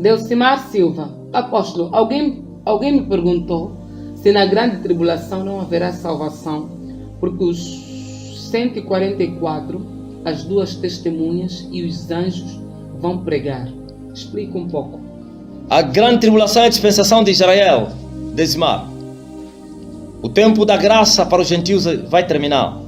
Delcimar Silva, apóstolo, alguém me perguntou se na grande tribulação não haverá salvação, porque os 144, as duas testemunhas e os anjos vão pregar. Explica um pouco. A grande tribulação é a dispensação de Israel, Delcimar. O tempo da graça para os gentios vai terminar.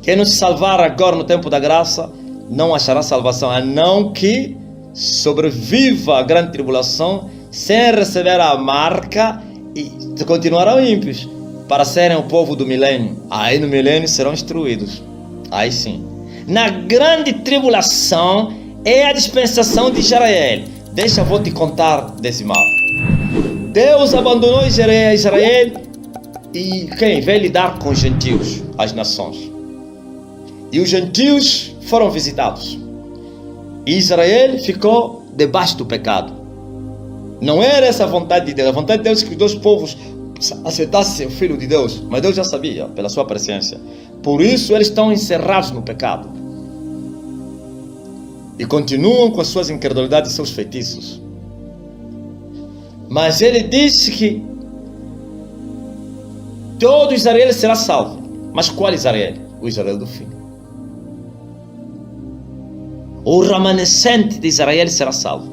Quem não se salvar agora no tempo da graça não achará salvação, a não que sobreviva a grande tribulação sem receber a marca e continuarão ímpios para serem o povo do milênio. Aí no milênio serão instruídos. Aí sim. Na grande tribulação é a dispensação de Israel. Deixa eu vou te contar, Delcimar. Deus abandonou Israel e quem veio lidar com os gentios, as nações. E os gentios foram visitados. E Israel ficou debaixo do pecado. Não era essa a vontade de Deus. A vontade de Deus é que os dois povos aceitassem o Filho de Deus. Mas Deus já sabia, pela sua presciência. Por isso eles estão encerrados no pecado. E continuam com as suas incredulidades e seus feitiços. Mas ele disse que todo Israel será salvo. Mas qual Israel? O Israel do fim. O remanescente de Israel será salvo.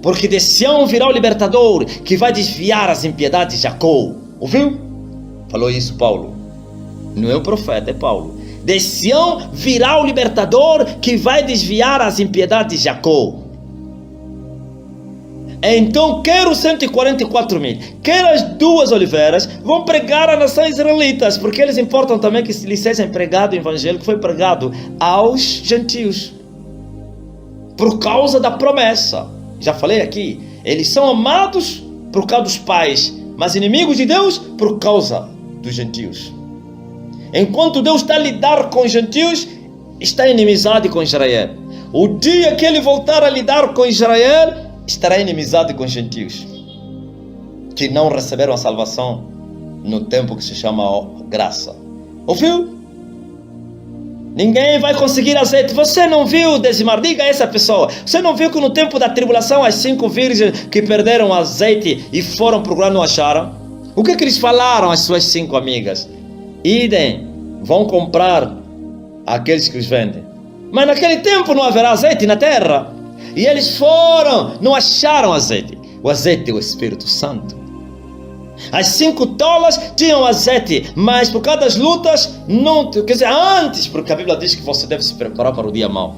Porque de Sião virá o libertador que vai desviar as impiedades de Jacó. Ouviu? Falou isso Paulo. Não é o profeta, é Paulo. De Sião virá o libertador que vai desviar as impiedades de Jacó. Então quer os 144 mil, quer as duas oliveiras vão pregar às nações israelitas, porque eles importam também que lhes seja pregado o evangelho que foi pregado aos gentios. Por causa da promessa. Já falei aqui, eles são amados por causa dos pais, mas inimigos de Deus por causa dos gentios. Enquanto Deus está a lidar com os gentios, está em inimizade com Israel. O dia que ele voltar a lidar com Israel, estará em inimizade com os gentios, que não receberam a salvação no tempo que se chama graça. Ouviu? Ninguém vai conseguir azeite. Você não viu, Delcimar? Diga a essa pessoa. Você não viu que no tempo da tribulação as 5 virgens que perderam azeite e foram procurar não acharam? O que eles falaram às suas 5 amigas? Idem, vão comprar aqueles que os vendem. Mas naquele tempo não haverá azeite na terra. E eles foram, não acharam azeite. O azeite é o Espírito Santo. As 5 tolas tinham azeite, mas por causa das lutas, não, quer dizer, antes, porque a Bíblia diz que você deve se preparar para o dia mau.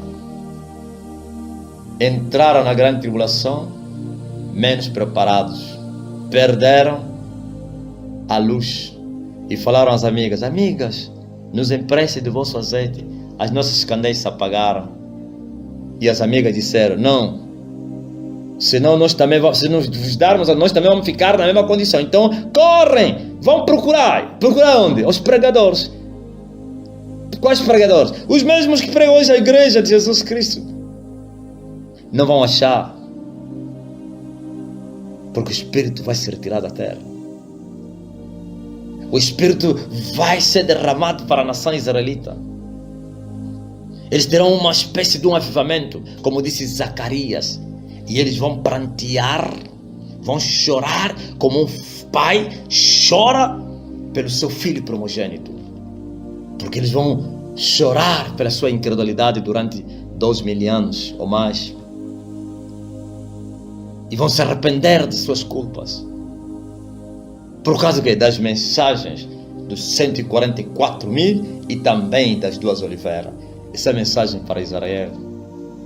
Entraram na grande tribulação, menos preparados, perderam a luz e falaram às amigas: amigas, nos emprestem do vosso azeite, as nossas candeias se apagaram. E as amigas disseram: não, senão nós também, se nos darmos, nós também vamos ficar na mesma condição. Então correm, vão procurar. Procurar onde? Os pregadores. Quais pregadores? Os mesmos que pregam hoje a igreja de Jesus Cristo. Não vão achar, porque o Espírito vai se retirar da terra. O Espírito vai ser derramado para a nação israelita. Eles terão uma espécie de um avivamento, como disse Zacarias. E eles vão prantear, vão chorar como um pai chora pelo seu filho primogênito. Porque eles vão chorar pela sua incredulidade durante 2.000 anos ou mais. E vão se arrepender de suas culpas. Por causa das mensagens dos 144 mil e também das 2 oliveiras. Essa mensagem para Israel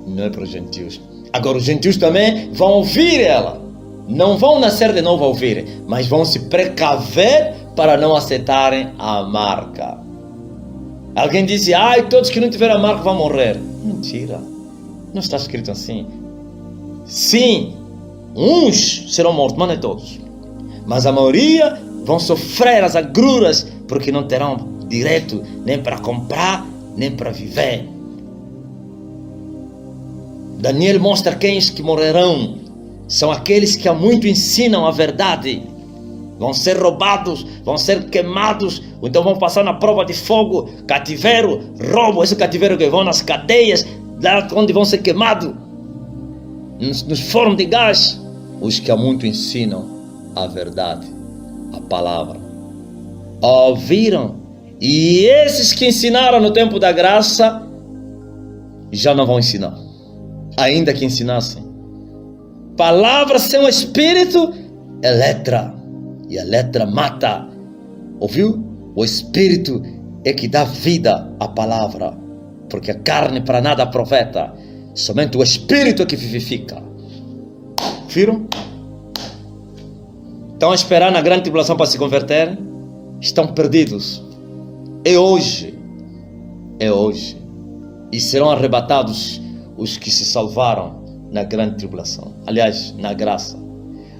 não é para os gentios. Agora os gentios também vão ouvir ela. Não vão nascer de novo a ouvir, mas vão se precaver para não aceitarem a marca. Alguém diz: todos que não tiveram a marca vão morrer. Mentira. Não está escrito assim. Sim, uns serão mortos, mas não todos. Mas a maioria vão sofrer as agruras, porque não terão direito nem para comprar, nem para viver. Daniel mostra quem que morrerão. São aqueles que há muito ensinam a verdade. Vão ser roubados, vão ser queimados, ou então vão passar na prova de fogo, cativeiro, roubo. Esse cativeiro que vão nas cadeias, lá onde vão ser queimados. nos fornos de gás, os que há muito ensinam a verdade, a palavra. Ouviram, e esses que ensinaram no tempo da graça já não vão ensinar, ainda que ensinassem. Palavra sem o Espírito é letra, e a letra mata. Ouviu? O Espírito é que dá vida à palavra, porque a carne para nada aproveita, somente o Espírito é que vivifica. Viram? Estão a esperar na grande tribulação para se converter? Estão perdidos. É hoje. É hoje. E serão arrebatados os que se salvaram na grande tribulação. Aliás, na graça.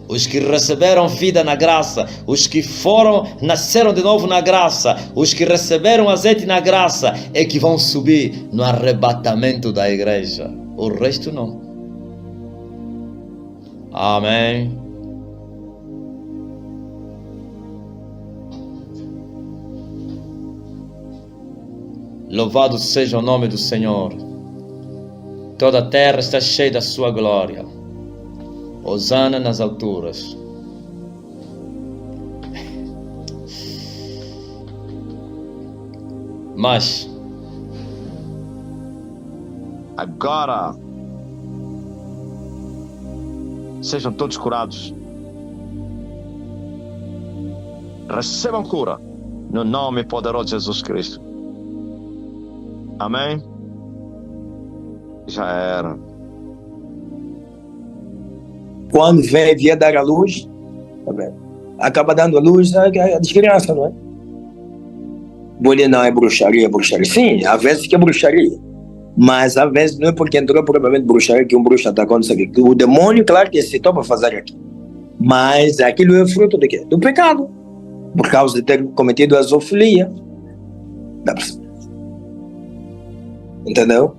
Os que receberam vida na graça, os que nasceram de novo na graça, os que receberam azeite na graça, é que vão subir no arrebatamento da igreja. O resto não. Amém. Louvado seja o nome do Senhor. Toda a terra está cheia da sua glória. Hosana nas alturas. Mas agora sejam todos curados. Recebam cura no nome poderoso de Jesus Cristo. Amém? Já era. Quando vier dar a luz, tá vendo? Acaba dando a luz a desgraça, não é? Bolha não é bruxaria, bruxaria. Sim, às vezes que é bruxaria. Mas às vezes não é porque entrou propriamente bruxaria que um bruxo está acontecendo aqui. O demônio, claro que excitou para fazer aquilo. Mas aquilo é fruto de quê? Do pecado. Por causa de ter cometido a zoofilia. Dá pra perceber? Entendeu?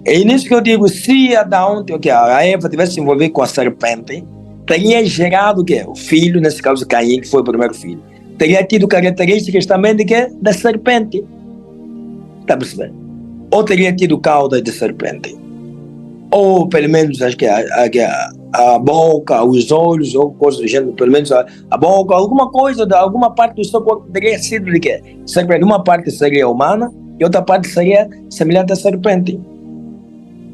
É nisso que eu digo, se Adão, a Eva tivesse se envolvido com a serpente, teria gerado o quê? O filho, nesse caso Caim, que foi o primeiro filho. Teria tido características também de quê? Da serpente. Está percebendo? Ou teria tido cauda de serpente. Ou pelo menos acho que a boca, os olhos, ou coisa do gênero, pelo menos a boca, alguma coisa, alguma parte do seu corpo teria sido de quê? Serpente. Uma parte seria humana e outra parte seria semelhante à serpente.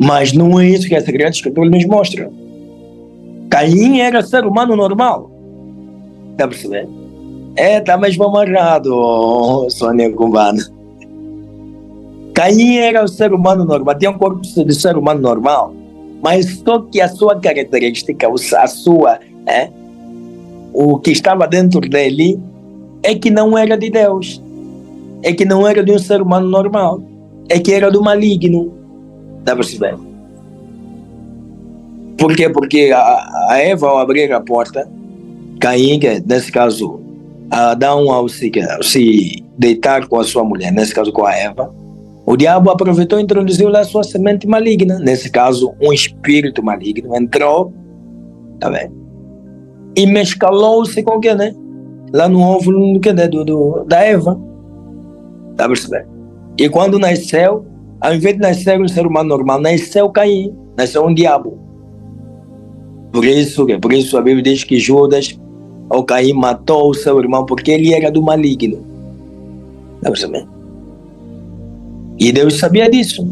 Mas não é isso que a Sagrada Escritura nos mostra. Caim era ser humano normal. Está percebendo? Está mesmo amarrado, Sônia Cumbana. Caim era o ser humano normal, tinha um corpo de ser humano normal, mas só que a sua característica, o que estava dentro dele, é que não era de Deus. É que não era de um ser humano normal. É que era do maligno. Está percebendo? Por quê? Porque a Eva, ao abrir a porta, Caim, nesse caso, Adão, ao se deitar com a sua mulher, nesse caso com a Eva, o diabo aproveitou e introduziu lá a sua semente maligna. Nesse caso, um espírito maligno entrou, tá vendo? E mescalou-se com o que, né? Lá no óvulo da Eva. Tá percebendo? E quando nasceu, ao invés de nascer um ser humano normal, nasceu Caim, nasceu um diabo. Por isso a Bíblia diz que Judas, ou Caim, matou o seu irmão porque ele era do maligno. Tá percebendo? E Deus sabia disso.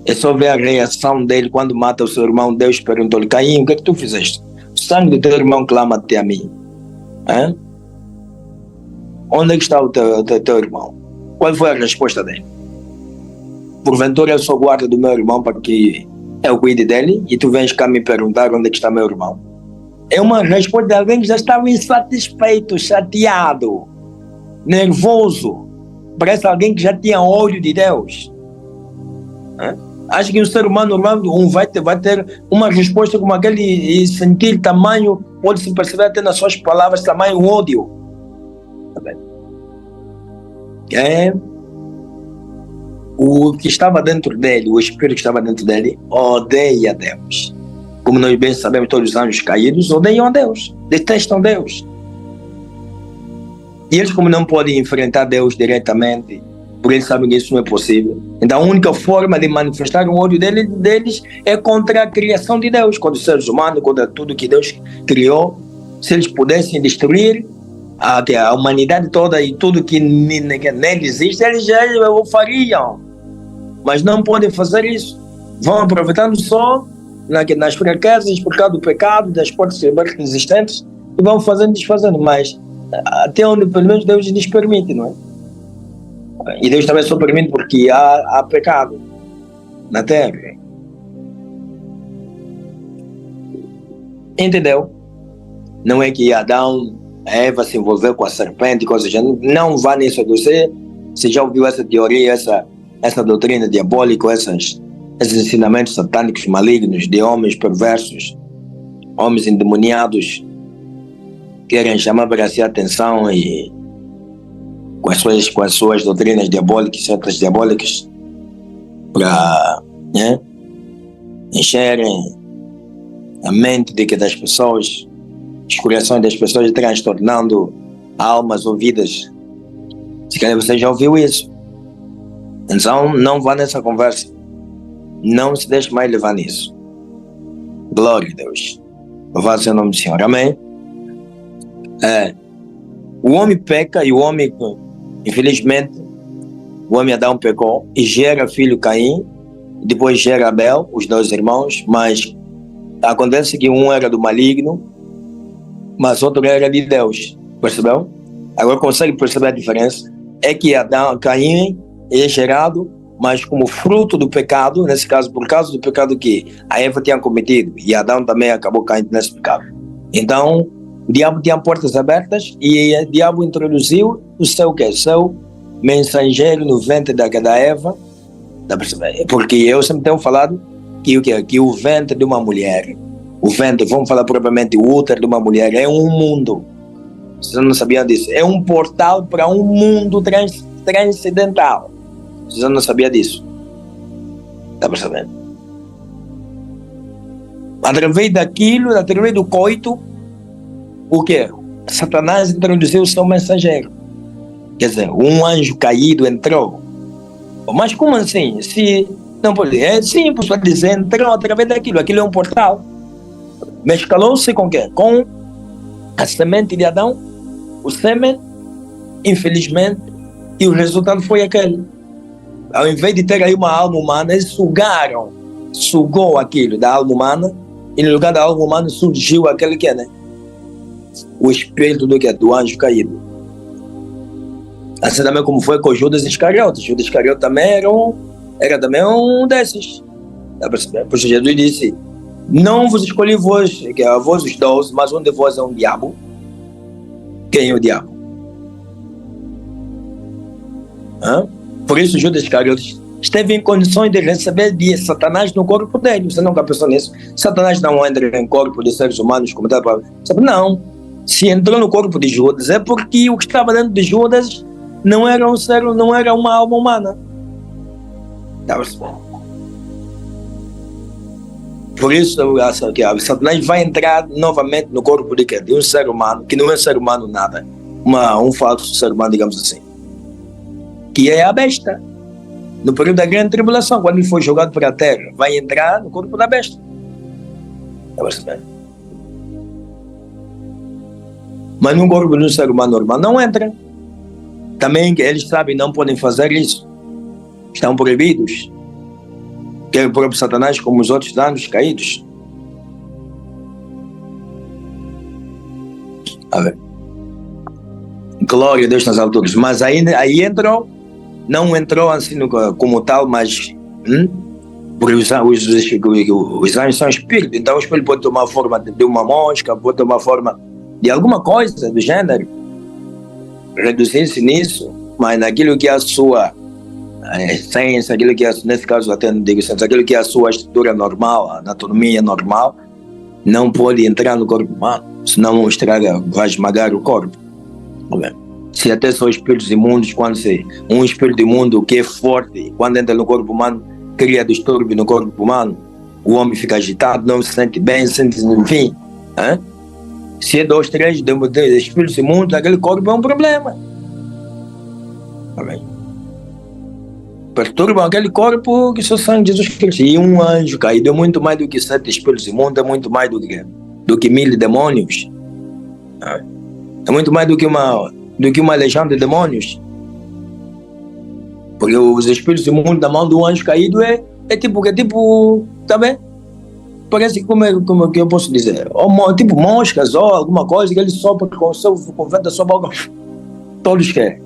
É só ver a reação dele quando mata o seu irmão. Deus perguntou-lhe: Caim, o que é que tu fizeste? O sangue do teu irmão clama-te a mim. Onde é que está o teu irmão? Qual foi a resposta dele? Porventura eu sou guarda do meu irmão para que eu cuide dele e tu vens cá me perguntar onde é que está meu irmão? É uma resposta de alguém que já estava insatisfeito, chateado, nervoso. Parece alguém que já tinha ódio de Deus. Acho que um ser humano normal vai ter uma resposta como aquele e sentir tamanho, pode-se perceber até nas suas palavras, tamanho ódio. O que estava dentro dele, o espírito que estava dentro dele, odeia Deus. Como nós bem sabemos, todos os anjos caídos odeiam a Deus, detestam Deus. E eles, como não podem enfrentar Deus diretamente, porque eles sabem que isso não é possível. Então a única forma de manifestar o ódio deles é contra a criação de Deus, contra os seres humanos, contra tudo que Deus criou. Se eles pudessem destruir a humanidade toda e tudo que nele existe, eles já o fariam. Mas não podem fazer isso. Vão aproveitando só nas fraquezas por causa do pecado, das portas existentes, e vão fazendo e desfazendo. Mas até onde pelo menos Deus lhes permite, não é? E Deus também só permite porque há pecado na terra. Entendeu? Não é que Adão, Eva se envolveu com a serpente e coisas assim. Não vá nisso. Você já ouviu essa teoria, essa doutrina diabólica, esses ensinamentos satânicos malignos de homens perversos, homens endemoniados, querem chamar para si a atenção e com as suas doutrinas diabólicas, certas diabólicas, para encherem a mente das pessoas, os corações das pessoas, transtornando almas ou vidas. Se calhar você já ouviu isso. Então não vá nessa conversa. Não se deixe mais levar nisso. Glória a Deus. Louvado seja o nome do Senhor. Amém? O homem peca e o homem, infelizmente, o homem Adão pecou e gera filho Caim, depois gera Abel, os dois irmãos, mas acontece que um era do maligno, mas outro era de Deus. Percebeu? Agora consegue perceber a diferença? É que Caim é gerado, mas como fruto do pecado, nesse caso, por causa do pecado que a Eva tinha cometido, e Adão também acabou caindo nesse pecado. Então, o diabo tinha portas abertas e o diabo introduziu o seu mensageiro no ventre da Eva. Porque eu sempre tenho falado que o ventre de uma mulher, vamos falar propriamente, o útero de uma mulher é um mundo. Vocês não sabiam disso? É um portal para um mundo transcendental. Vocês não sabiam disso? Está percebendo? Através daquilo, através do coito, o quê? Satanás introduziu o seu mensageiro. Quer dizer, um anjo caído entrou. Mas como assim? Se não pode, é simples para dizer, entrou através daquilo. Aquilo é um portal. Mas calou-se com quê? Com a semente de Adão, o sêmen, infelizmente, e o resultado foi aquele. Ao invés de ter aí uma alma humana, eles sugou aquilo da alma humana, e no lugar da alma humana surgiu aquele que é, né? O espírito do anjo caído. Assim também como foi com Judas Iscariote. Judas Iscariote também era também um desses. Por isso Jesus disse: não vos escolhi vós, que é vós os 12, mas um de vós é um diabo. Quem é o diabo? Por isso Judas Iscariote esteve em condições de receber de Satanás no corpo dele. Você nunca pensou nisso? Satanás não entra em corpo de seres humanos como tal. Não. Se entrou no corpo de Judas é porque o que estava dentro de Judas não era não era uma alma humana. Por isso Satanás vai entrar novamente no corpo de um ser humano, que não é ser humano nada. Um falso ser humano, digamos assim. Que é a besta. No período da grande tribulação, quando ele foi jogado para a terra, vai entrar no corpo da besta. Mas no corpo de um ser humano normal não entra. Também eles sabem, não podem fazer isso. Estão proibidos. Que é o próprio Satanás, como os outros anjos caídos. Glória a Deus nas alturas. Mas aí entrou, não entrou assim como tal, mas porque os anjos são espíritos. Então o espírito pode tomar a forma de uma mosca, pode tomar a forma de alguma coisa do gênero, reduzir-se nisso, mas naquilo que é a sua essência, aquilo que é, nesse caso até não digo essência, aquilo que é a sua estrutura normal, a anatomia normal, não pode entrar no corpo humano, senão vai esmagar o corpo. Se até são espíritos imundos, quando um espírito imundo que é forte, quando entra no corpo humano, cria distúrbio no corpo humano, o homem fica agitado, não se sente bem, enfim. Se é 2, 3 espíritos imundos, aquele corpo é um problema. perturbam aquele corpo que só sangue de Jesus Cristo. E um anjo caído é muito mais do que 7 espíritos imundos, é muito mais do que 1000 demônios. É muito mais do que uma legião de demônios. Porque os espíritos imundos na mão do anjo caído é tipo, tá bem? Parece que, como que eu posso dizer, tipo moscas ou alguma coisa que ele sopra com vento da sua boca, todos querem.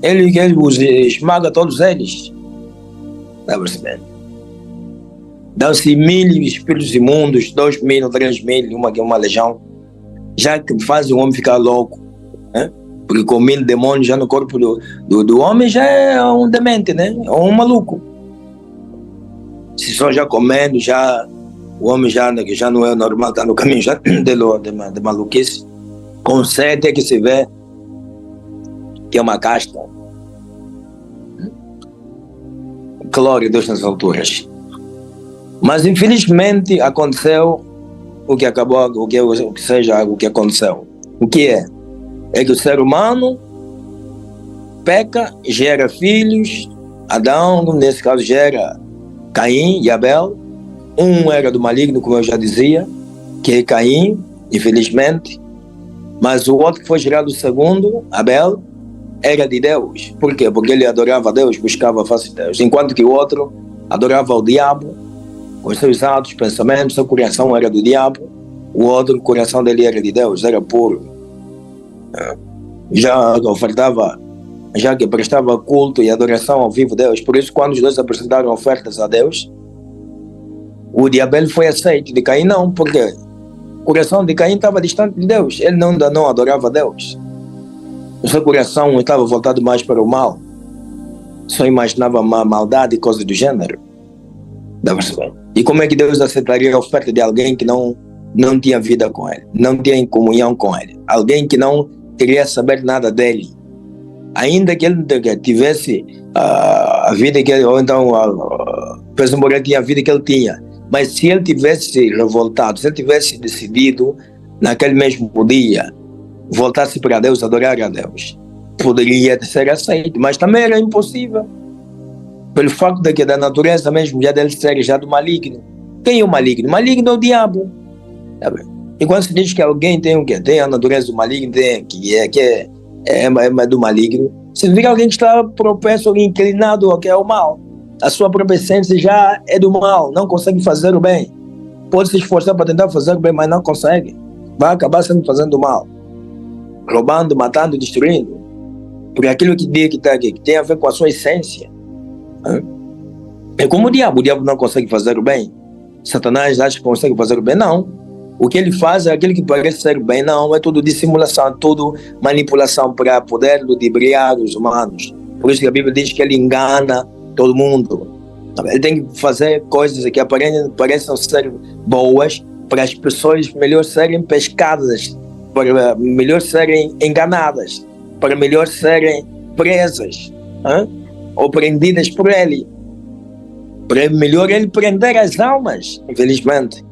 Ele os esmaga todos eles. Está percebendo? Dão-se 1000 espíritos imundos, 2000, 3000, uma legião, já que faz o homem ficar louco, né? Porque com 1000 demônios já no corpo do homem já é um demente, né? É um maluco. Se só já comendo, o homem já não é normal, está no caminho já de maluquice. Com 7 é que se vê que é uma casta. Glória a Deus nas alturas. Mas infelizmente aconteceu o que aconteceu. O que é? É que o ser humano peca, gera filhos. Adão, nesse caso, gera Caim e Abel. Um era do maligno, como eu já dizia, que é Caim, infelizmente. Mas o outro que foi gerado, o segundo, Abel, era de Deus. Por quê? Porque ele adorava a Deus, buscava a face de Deus. Enquanto que o outro adorava o diabo, com seus atos, pensamentos, seu coração era do diabo. O outro, o coração dele era de Deus, era puro. Já ofertava, já que prestava culto e adoração ao vivo Deus. Por isso, quando os dois apresentaram ofertas a Deus, o de Abel foi aceito, de Caim não, porque o coração de Caim estava distante de Deus. Ele não adorava a Deus. O seu coração estava voltado mais para o mal. Só imaginava maldade e coisas do gênero. E como é que Deus aceitaria a oferta de alguém que não tinha vida com ele, não tinha comunhão com ele, alguém que não queria saber nada dele, ainda que ele tivesse a vida que ele, ou então tinha a vida que ele tinha, mas se ele tivesse revoltado, se ele tivesse decidido naquele mesmo dia voltar-se para Deus, adorar a Deus, poderia ser aceito, mas também era impossível, pelo facto de que da natureza mesmo já dele ser já do maligno. Quem é o maligno? O maligno é o diabo. E quando se diz que alguém tem o quê? Tem a natureza do maligno, que é do maligno, significa alguém que está propenso, inclinado ao que é o mal. A sua própria essência já é do mal, não consegue fazer o bem. Pode se esforçar para tentar fazer o bem, mas não consegue. Vai acabar sendo fazendo o mal. Roubando, matando, destruindo. Porque aquilo que tem a ver com a sua essência. É como o diabo não consegue fazer o bem. Satanás acha que consegue fazer o bem, não. O que ele faz é aquilo que parece ser bem, não, é tudo dissimulação, tudo manipulação para poder ludibriar os humanos. Por isso que a Bíblia diz que ele engana todo mundo. Ele tem que fazer coisas que parecem ser boas para as pessoas melhor serem pescadas, para melhor serem enganadas, para melhor serem presas, ou prendidas por ele. Para melhor ele prender as almas, infelizmente.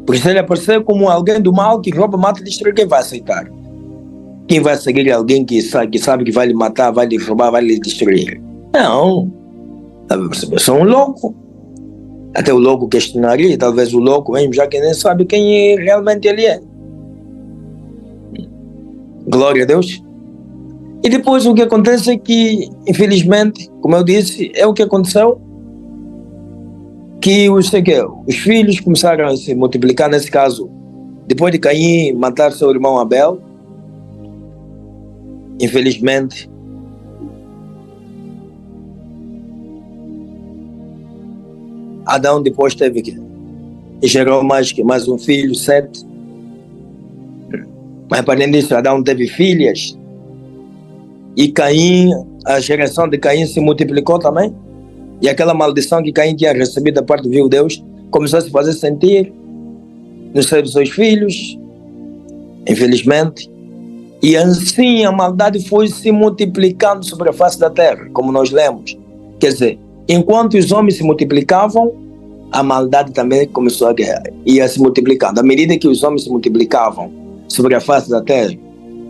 Por isso ele aparecer como alguém do mal que rouba, mata e destrói. Quem vai aceitar? Quem vai seguir alguém que sabe que vai lhe matar, vai lhe roubar, vai lhe destruir? Não. São um louco. Até o louco questionaria, talvez o louco mesmo, já que nem sabe quem realmente ele é. Glória a Deus. E depois o que acontece é que, infelizmente, como eu disse, é o que aconteceu, que os filhos começaram a se multiplicar, nesse caso, depois de Caim matar seu irmão Abel, infelizmente, Adão depois teve que gerou mais um filho, Sete. Mas para além disso, Adão teve filhas. E Caim, a geração de Caim se multiplicou também. E aquela maldição que Caim tinha recebido da parte do vivo Deus começou a se fazer sentir nos seus filhos, infelizmente. E assim a maldade foi se multiplicando sobre a face da terra, como nós lemos. Quer dizer, enquanto os homens se multiplicavam, a maldade também começou a ia se multiplicando. À medida que os homens se multiplicavam sobre a face da terra,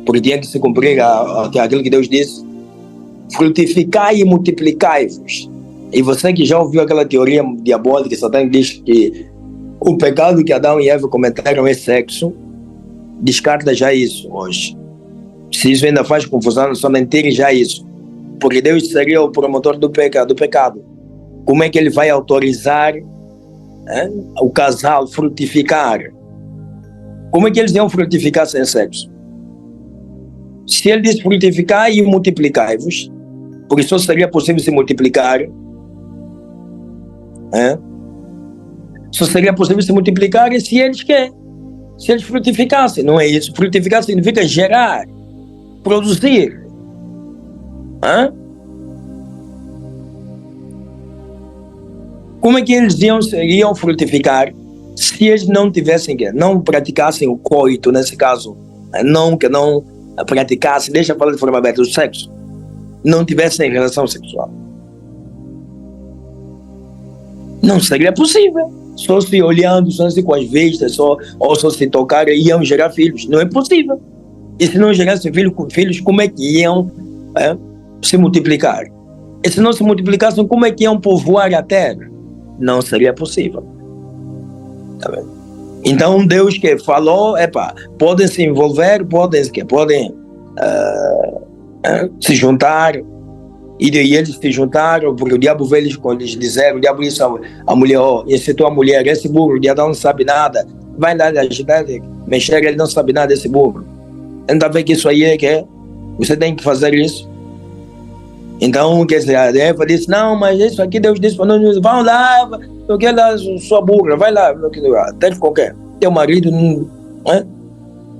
porque tinha que se cumprir aquilo que Deus disse, frutificai e multiplicai-vos. E você que já ouviu aquela teoria diabólica, Satã diz que o pecado que Adão e Eva cometeram é sexo, descarta já isso hoje. Se isso ainda faz confusão, somente tire já isso. Porque Deus seria o promotor do pecado. Como é que ele vai autorizar o casal frutificar? Como é que eles iam frutificar sem sexo? Se ele diz frutificar e multiplicai-vos, porque só seria possível se multiplicar, só seria possível se multiplicar se eles querem, se eles frutificassem, não é isso? Frutificar significa gerar, produzir. Como é que eles iriam frutificar se eles não tivessem, não praticassem o coito, nesse caso, que não praticassem, deixa eu falar de forma aberta, o sexo, não tivessem relação sexual? Não seria possível. Só se olhando, só se com as vistas, ou só se tocar, iam gerar filhos. Não é possível. E se não gerassem filhos, como é que iam se multiplicar? E se não se multiplicassem, como é que iam povoar a terra? Não seria possível. Tá vendo? Então Deus que falou, podem se envolver, podem se juntar, e eles se juntaram, porque o diabo veio lhes dizer, o diabo disse a mulher, incitou a mulher, esse burro de Adão não sabe nada, vai lá agitar, mexer, ele não sabe nada desse burro. Ainda vê que isso aí você tem que fazer isso. Então, quer dizer, a Eva disse, não, mas isso aqui Deus disse para nós, vão lá, eu quero lá sua burra, vai lá, até qualquer. Teu marido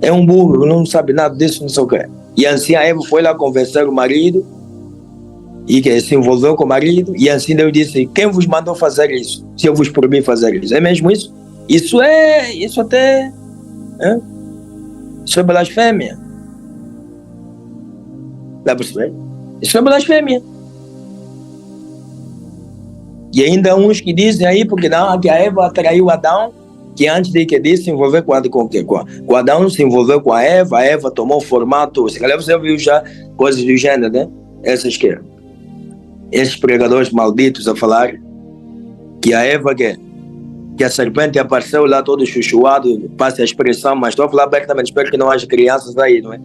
é um burro, não sabe nada disso, não sei o quê. E assim a Eva foi lá convencer o marido, e que se envolveu com o marido, e assim Deus disse, quem vos mandou fazer isso? Se eu vos proibi fazer isso? É mesmo isso? Isso até... Isso é blasfêmia. Dá para perceber? Isso é blasfêmia. E ainda uns que dizem aí, porque não, que a Eva atraiu Adão, que antes de se envolver com Adão, se envolveu com a Eva tomou o formato, se calhar você ouviu já coisas do gênero, né? Esses pregadores malditos a falar que a Eva, que a serpente apareceu lá todo chuchuado, passa a expressão, mas estou a falar abertamente, espero que não haja crianças aí, não é?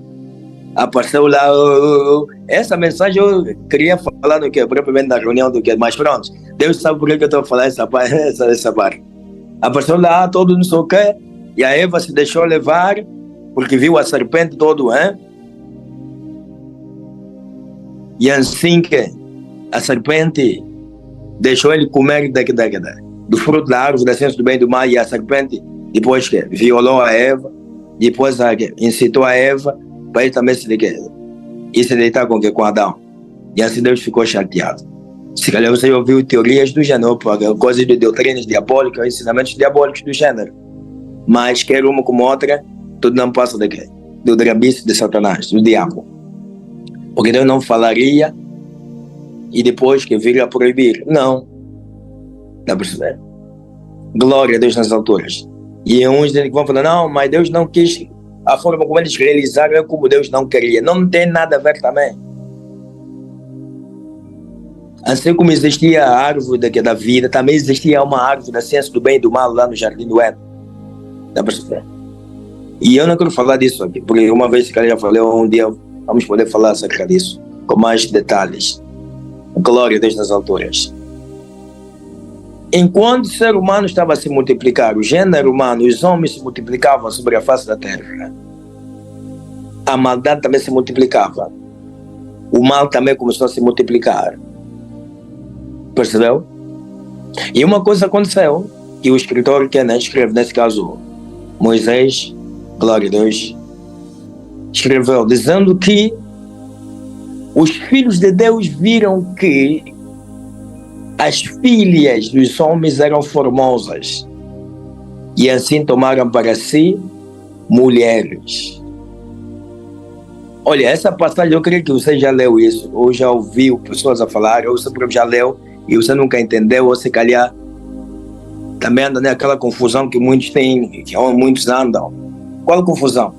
Apareceu lá, essa mensagem eu queria falar do que, propriamente na reunião do que, mas pronto, Deus sabe por que eu estou a falar essa parte. Apareceu lá todo não sei o que, e a Eva se deixou levar, porque viu a serpente todo, e assim que a serpente deixou ele comer do fruto da árvore da ciência do bem e do mal, e a serpente depois que violou a Eva, depois incitou a Eva para ele também se deitar com Adão. E assim Deus ficou chateado. Se calhar você ouviu teorias do gênero, coisas de doutrinas diabólicas, ensinamentos diabólicos do gênero. Mas quer uma como outra, tudo não passa do drabice de Satanás, do diabo. Porque Deus não falaria e depois que vir a proibir. Não. Dá para perceber? Glória a Deus nas alturas. E uns que vão falar, não, mas Deus não quis, a forma como eles realizaram é como Deus não queria. Não tem nada a ver também. Assim como existia a árvore da vida, também existia uma árvore da ciência do bem e do mal lá no Jardim do Éden. Dá para perceber? E eu não quero falar disso aqui, porque uma vez que eu já falei, um dia vamos poder falar acerca disso, com mais detalhes. Glória a Deus nas alturas. Enquanto o ser humano estava a se multiplicar, o gênero humano, os homens se multiplicavam sobre a face da terra, a maldade também se multiplicava. O mal também começou a se multiplicar. Percebeu? E uma coisa aconteceu, que o escritor que escreve, nesse caso, Moisés, glória a Deus, escreveu, dizendo que os filhos de Deus viram que as filhas dos homens eram formosas e assim tomaram para si mulheres. Olha, essa passagem eu creio que você já leu isso, ou já ouviu pessoas a falar, ou você já leu e você nunca entendeu, ou se calhar também anda naquela confusão que muitos têm, que muitos andam. Qual confusão?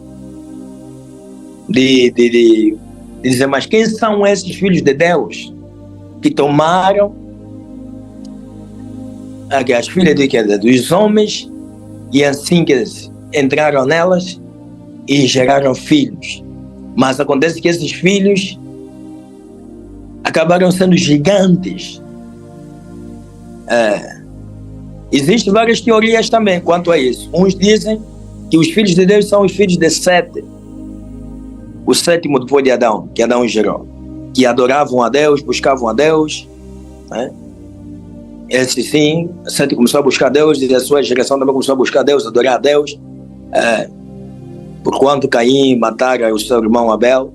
Dizer, mas quem são esses filhos de Deus que tomaram as filhas dos homens e assim que eles entraram nelas e geraram filhos? Mas acontece que esses filhos acabaram sendo gigantes. Existem várias teorias também quanto a isso. Uns dizem que os filhos de Deus são os filhos de Sete, o sétimo depois de Adão, que Adão gerou, que adoravam a Deus, buscavam a Deus, né? Esse sim, Sete começou a buscar a Deus e a sua geração também começou a buscar a Deus, adorar a Deus, porquanto Caim matara o seu irmão Abel,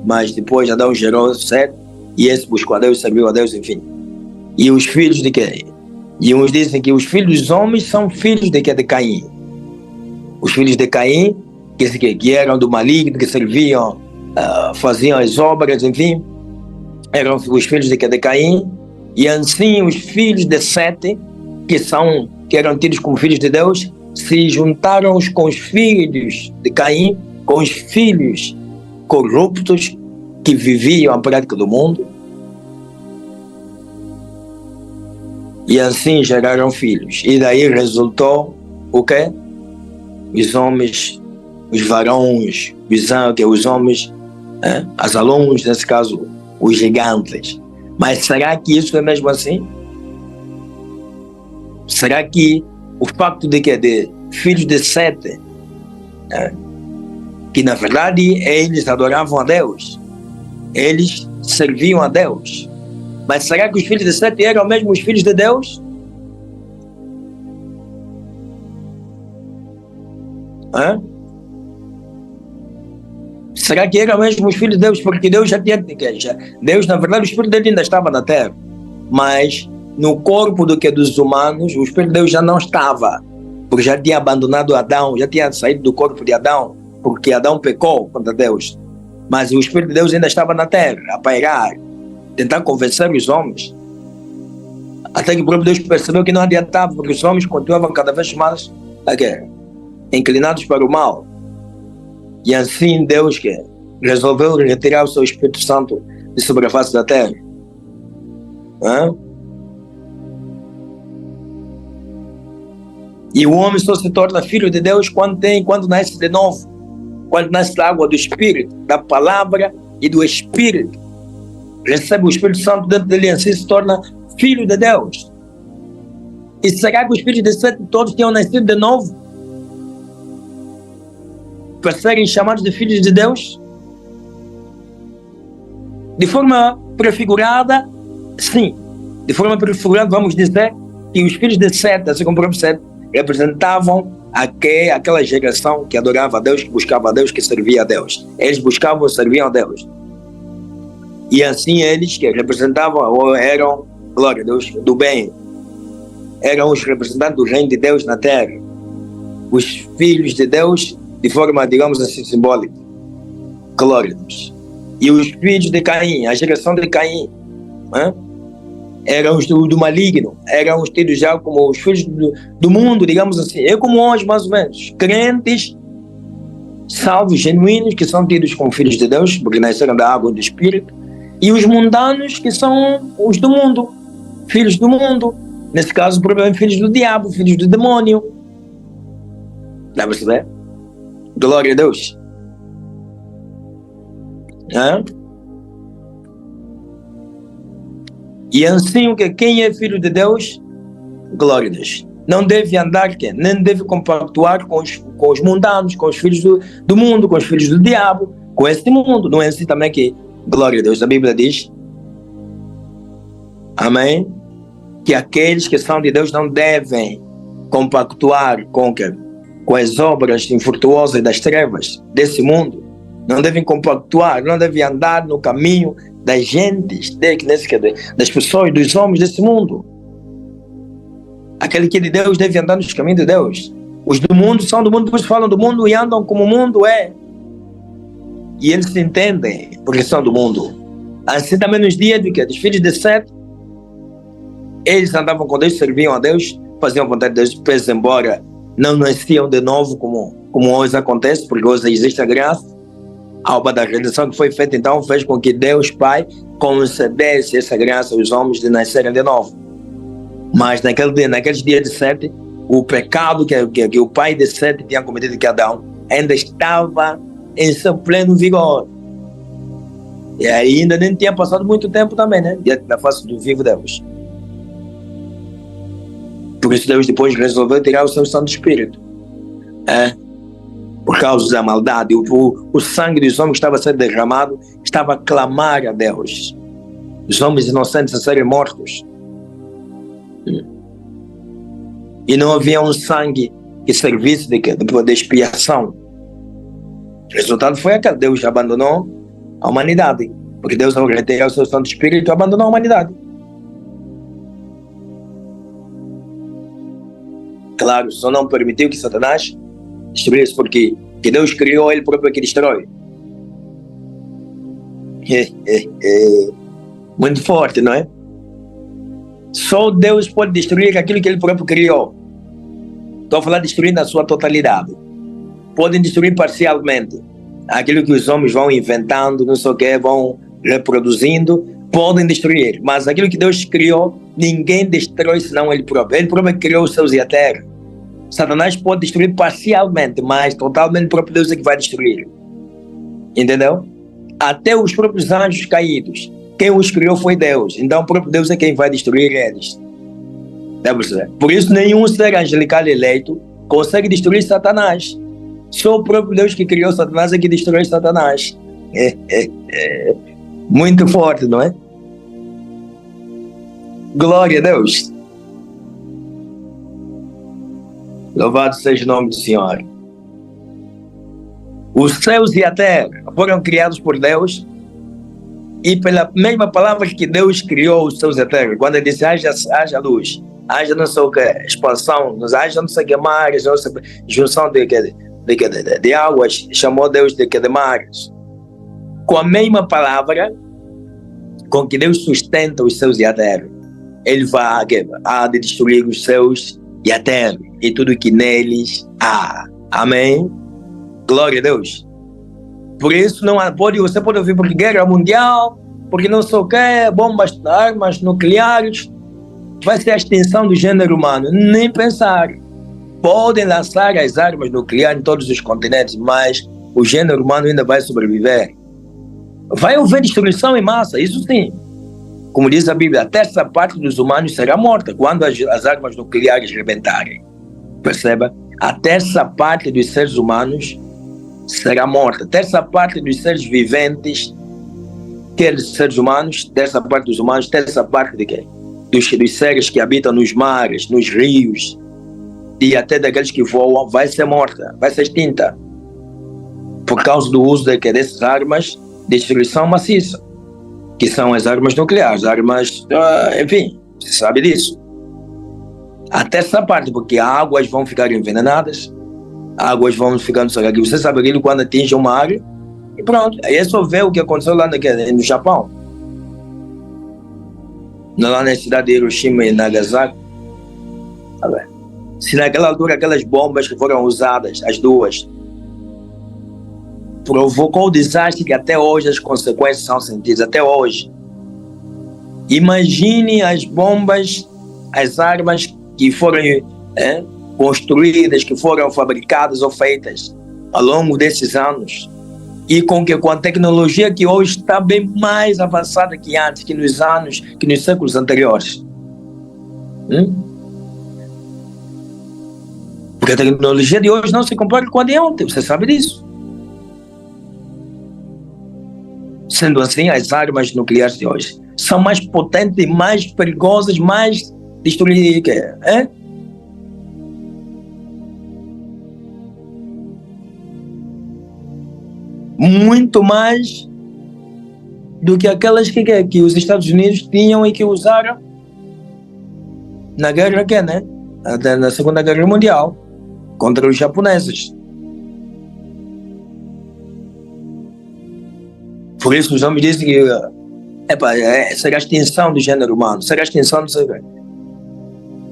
mas depois Adão gerou Sete e esse buscou a Deus, serviu a Deus, enfim. E os filhos de quem? E uns dizem que os filhos dos homens são filhos de Caim. Os filhos de Caim, que eram do maligno, que serviam, faziam as obras, enfim, eram os filhos de Caim. E assim os filhos de Sete, que eram tidos como filhos de Deus, se juntaram com os filhos de Caim, com os filhos corruptos que viviam a prática do mundo. E assim geraram filhos. E daí resultou o quê? Os homens, os varões, os homens, as alunos, nesse caso, os gigantes. Mas será que isso é mesmo assim? Será que o facto de filhos de Sete, que na verdade eles adoravam a Deus, eles serviam a Deus, mas será que os filhos de Sete eram mesmo os filhos de Deus? Será que eram mesmo os filhos de Deus? Porque Deus já tinha... Deus, na verdade, o Espírito dele ainda estava na terra, mas no corpo dos humanos, o Espírito de Deus já não estava, porque já tinha abandonado Adão, já tinha saído do corpo de Adão, porque Adão pecou contra Deus. Mas o Espírito de Deus ainda estava na terra, a pairar, tentar convencer os homens. Até que o próprio Deus percebeu que não adiantava, porque os homens continuavam cada vez mais inclinados para o mal. E assim Deus resolveu retirar o seu Espírito Santo de sobre a face da terra. E o homem só se torna filho de Deus quando nasce de novo, quando nasce da água do Espírito, da palavra e do Espírito. Recebe o Espírito Santo dentro dele e assim se torna filho de Deus. E será que os filhos de Sete todos tinham nascido de novo para serem chamados de filhos de Deus? De forma prefigurada, sim. De forma prefigurada, vamos dizer que os filhos de Sete, assim como o próprio Sete, representavam aquela geração que adorava a Deus, que buscava a Deus, que servia a Deus. Eles buscavam e serviam a Deus. E assim eles que representavam, ou eram, glória a Deus, do bem, eram os representantes do reino de Deus na terra. Os filhos de Deus, de forma, digamos assim, simbólica. Glória a Deus. E os filhos de Caim, a geração de Caim, eram os do maligno, eram os tidos já como os filhos do mundo, digamos assim. É como hoje, mais ou menos. Crentes, salvos, genuínos, que são tidos como filhos de Deus, porque nasceram da água e do Espírito. E os mundanos, que são os do mundo, filhos do mundo. Nesse caso, provavelmente filhos do diabo, filhos do demônio. Dá para perceber? Glória a Deus. E assim, quem é filho de Deus, glória a Deus, não deve andar, nem deve compactuar com os mundanos, com os filhos do mundo, com os filhos do diabo, com esse mundo. Não é assim também que, glória a Deus, a Bíblia diz, amém, que aqueles que são de Deus não devem compactuar com as obras infrutuosas das trevas desse mundo, não devem compactuar, não devem andar no caminho das gentes, das pessoas, dos homens desse mundo. Aquele que é de Deus deve andar nos caminhos de Deus. Os do mundo são do mundo, depois falam do mundo e andam como o mundo é. E eles se entendem porque são do mundo. Assim também nos dias dos filhos de Sete, eles andavam com Deus, serviam a Deus, faziam a vontade de Deus, depois embora não nasciam de novo como hoje acontece, porque hoje existe a graça. A obra da redenção que foi feita então fez com que Deus Pai concedesse essa graça aos homens de nascerem de novo. Mas naqueles dias de Sete, o pecado que o pai de Sete tinha cometido, que Adão, ainda estava em seu pleno vigor. E ainda nem tinha passado muito tempo também, né? Diante da face do vivo Deus. Por isso Deus depois resolveu tirar o seu Santo Espírito. Por causa da maldade. O sangue dos homens que estava sendo derramado estava a clamar a Deus. Os homens inocentes a serem mortos. E não havia um sangue que servisse de expiação. O resultado foi aquele: Deus abandonou a humanidade, porque Deus, ao retirar o seu Santo Espírito, abandonou a humanidade. Claro, só não permitiu que Satanás destruísse, porque que Deus criou, ele próprio que destrói. Muito forte, não é? Só Deus pode destruir aquilo que ele próprio criou. Estou a falar de destruir na sua totalidade. Podem destruir parcialmente. Aquilo que os homens vão inventando, não sei o que, vão reproduzindo, podem destruir. Mas aquilo que Deus criou, ninguém destrói senão ele próprio. Ele próprio criou os céus e a terra. Satanás pode destruir parcialmente, mas totalmente o próprio Deus é que vai destruir. Entendeu? Até os próprios anjos caídos, quem os criou foi Deus. Então o próprio Deus é quem vai destruir eles. Por isso nenhum ser angelical eleito consegue destruir Satanás. Só o próprio Deus que criou Satanás é que destrói Satanás. Muito forte, não é? Glória a Deus. Louvado seja o nome do Senhor. Os céus e a terra foram criados por Deus, e pela mesma palavra que Deus criou os céus e a terra. Quando ele disse haja luz, haja não sei o que, expansão, haja não sei o que mares, junção de águas, chamou Deus de mares. Com a mesma palavra com que Deus sustenta os céus e a terra, ele vai de destruir os céus e a terra e tudo que neles há. Amém? Glória a Deus. Por isso você pode ouvir porque guerra mundial, porque não sei o que, bombas, armas nucleares, vai ser a extinção do gênero humano. Nem pensar. Podem lançar as armas nucleares em todos os continentes, mas o gênero humano ainda vai sobreviver. Vai haver destruição em massa, isso sim. Como diz a Bíblia, a terça parte dos humanos será morta quando as armas nucleares rebentarem. Perceba? A terça parte dos seres humanos será morta. A terça parte dos seres viventes, aqueles seres humanos, terça parte dos humanos, terça parte de quem? Dos seres que habitam nos mares, nos rios, e até daqueles que voam, vai ser morta, vai ser extinta. Por causa do uso dessas armas de destruição maciça, que são as armas nucleares, armas, enfim, você sabe disso. Até essa parte, porque águas vão ficar envenenadas, águas vão ficando aqui. Você sabe aquilo quando atinge uma área, e pronto. Aí é só ver o que aconteceu lá no Japão. Lá na cidade de Hiroshima e Nagasaki. Se naquela altura aquelas bombas que foram usadas, as duas, provocou o desastre que até hoje as consequências são sentidas, até hoje. Imagine as bombas, as armas que foram construídas, que foram fabricadas ou feitas ao longo desses anos, e com a tecnologia que hoje está bem mais avançada que antes, que nos séculos anteriores. Porque a tecnologia de hoje não se compara com a de ontem, você sabe disso. Sendo assim, as armas nucleares de hoje são mais potentes, mais perigosas, mais destruídas. Muito mais do que aquelas que os Estados Unidos tinham e que usaram na guerra na Segunda Guerra Mundial contra os japoneses. Por isso os homens dizem que será a extinção do gênero humano, será a extinção do ser.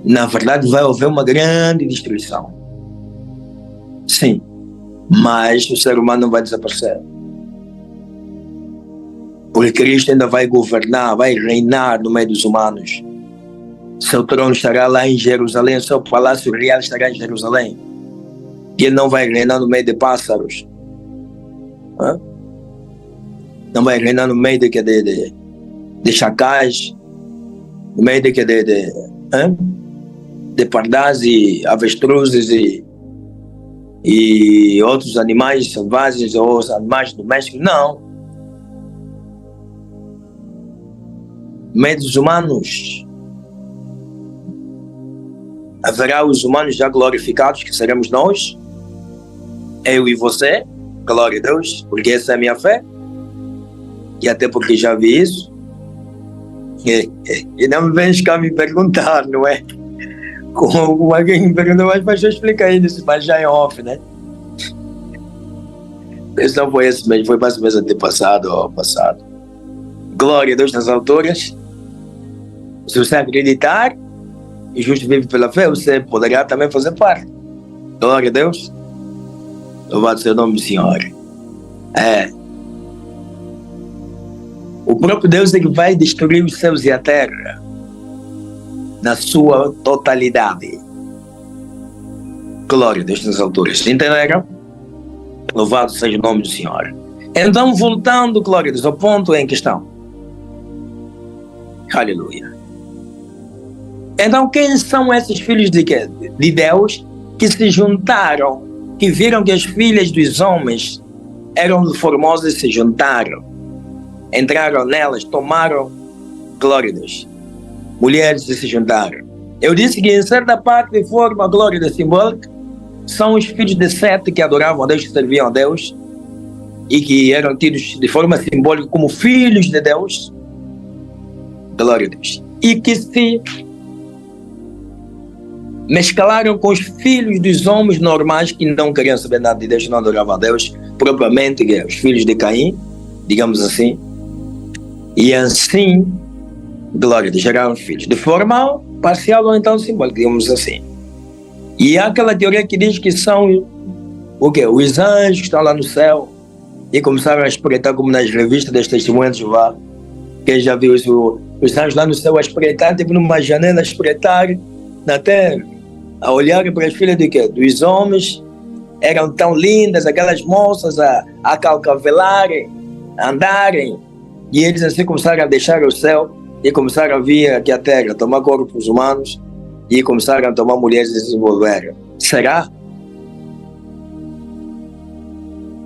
Na verdade vai haver uma grande destruição. Sim, mas o ser humano não vai desaparecer. Porque Cristo ainda vai governar, vai reinar no meio dos humanos. Seu trono estará lá em Jerusalém, seu palácio real estará em Jerusalém. E ele não vai reinar no meio de pássaros. Hã? Não vai reinar no meio de chacais, no meio de pardais e avestruzes e outros animais selvagens ou os animais domésticos. Não. No meio dos humanos. Haverá os humanos já glorificados, que seremos nós, eu e você, glória a Deus, porque essa é a minha fé, e até porque já vi isso. E não me venhas cá me perguntar, não é? Como alguém me perguntou, mas eu explico aí isso, mas já em off, né? Esse não foi esse mesmo, foi mais ou menos antepassado ou passado. Glória a Deus nas alturas. Se você acreditar, e justo vive pela fé, você poderá também fazer parte. Glória a Deus. Louvado seja o nome do Senhor. O próprio Deus é que vai destruir os céus e a terra na sua totalidade. Glória a Deus nas alturas. Entenderam? Louvado seja o nome do Senhor. Então, voltando, glória a Deus, ao ponto em questão. Aleluia. Então, quem são esses filhos de Deus que se juntaram, que viram que as filhas dos homens eram formosas e se juntaram, entraram nelas, tomaram, glória a Deus, mulheres e se juntaram. Eu disse que em certa parte de forma, glória a Deus, simbólica, são os filhos de Sete que adoravam a Deus, que serviam a Deus e que eram tidos de forma simbólica como filhos de Deus, glória a Deus, e que se mesclaram com os filhos dos homens normais que não queriam saber nada de Deus, não adoravam a Deus, propriamente os filhos de Caim, digamos assim, e assim, glória a Deus, geraram filhos, de forma parcial ou então simbólica, digamos assim. E há aquela teoria que diz que são o quê? Os anjos que estão lá no céu e começaram a espreitar, como nas revistas dos Testemunhos de Jeová. Quem já viu isso? Os anjos lá no céu a espreitar, tipo numa janela a espreitar na terra, a olhar para as filhas de quê? Dos homens, eram tão lindas, aquelas moças a calcavelarem, a andarem, e eles assim começaram a deixar o céu e começaram a vir aqui a terra, tomar corpos humanos e começaram a tomar mulheres e se desenvolveram. Será?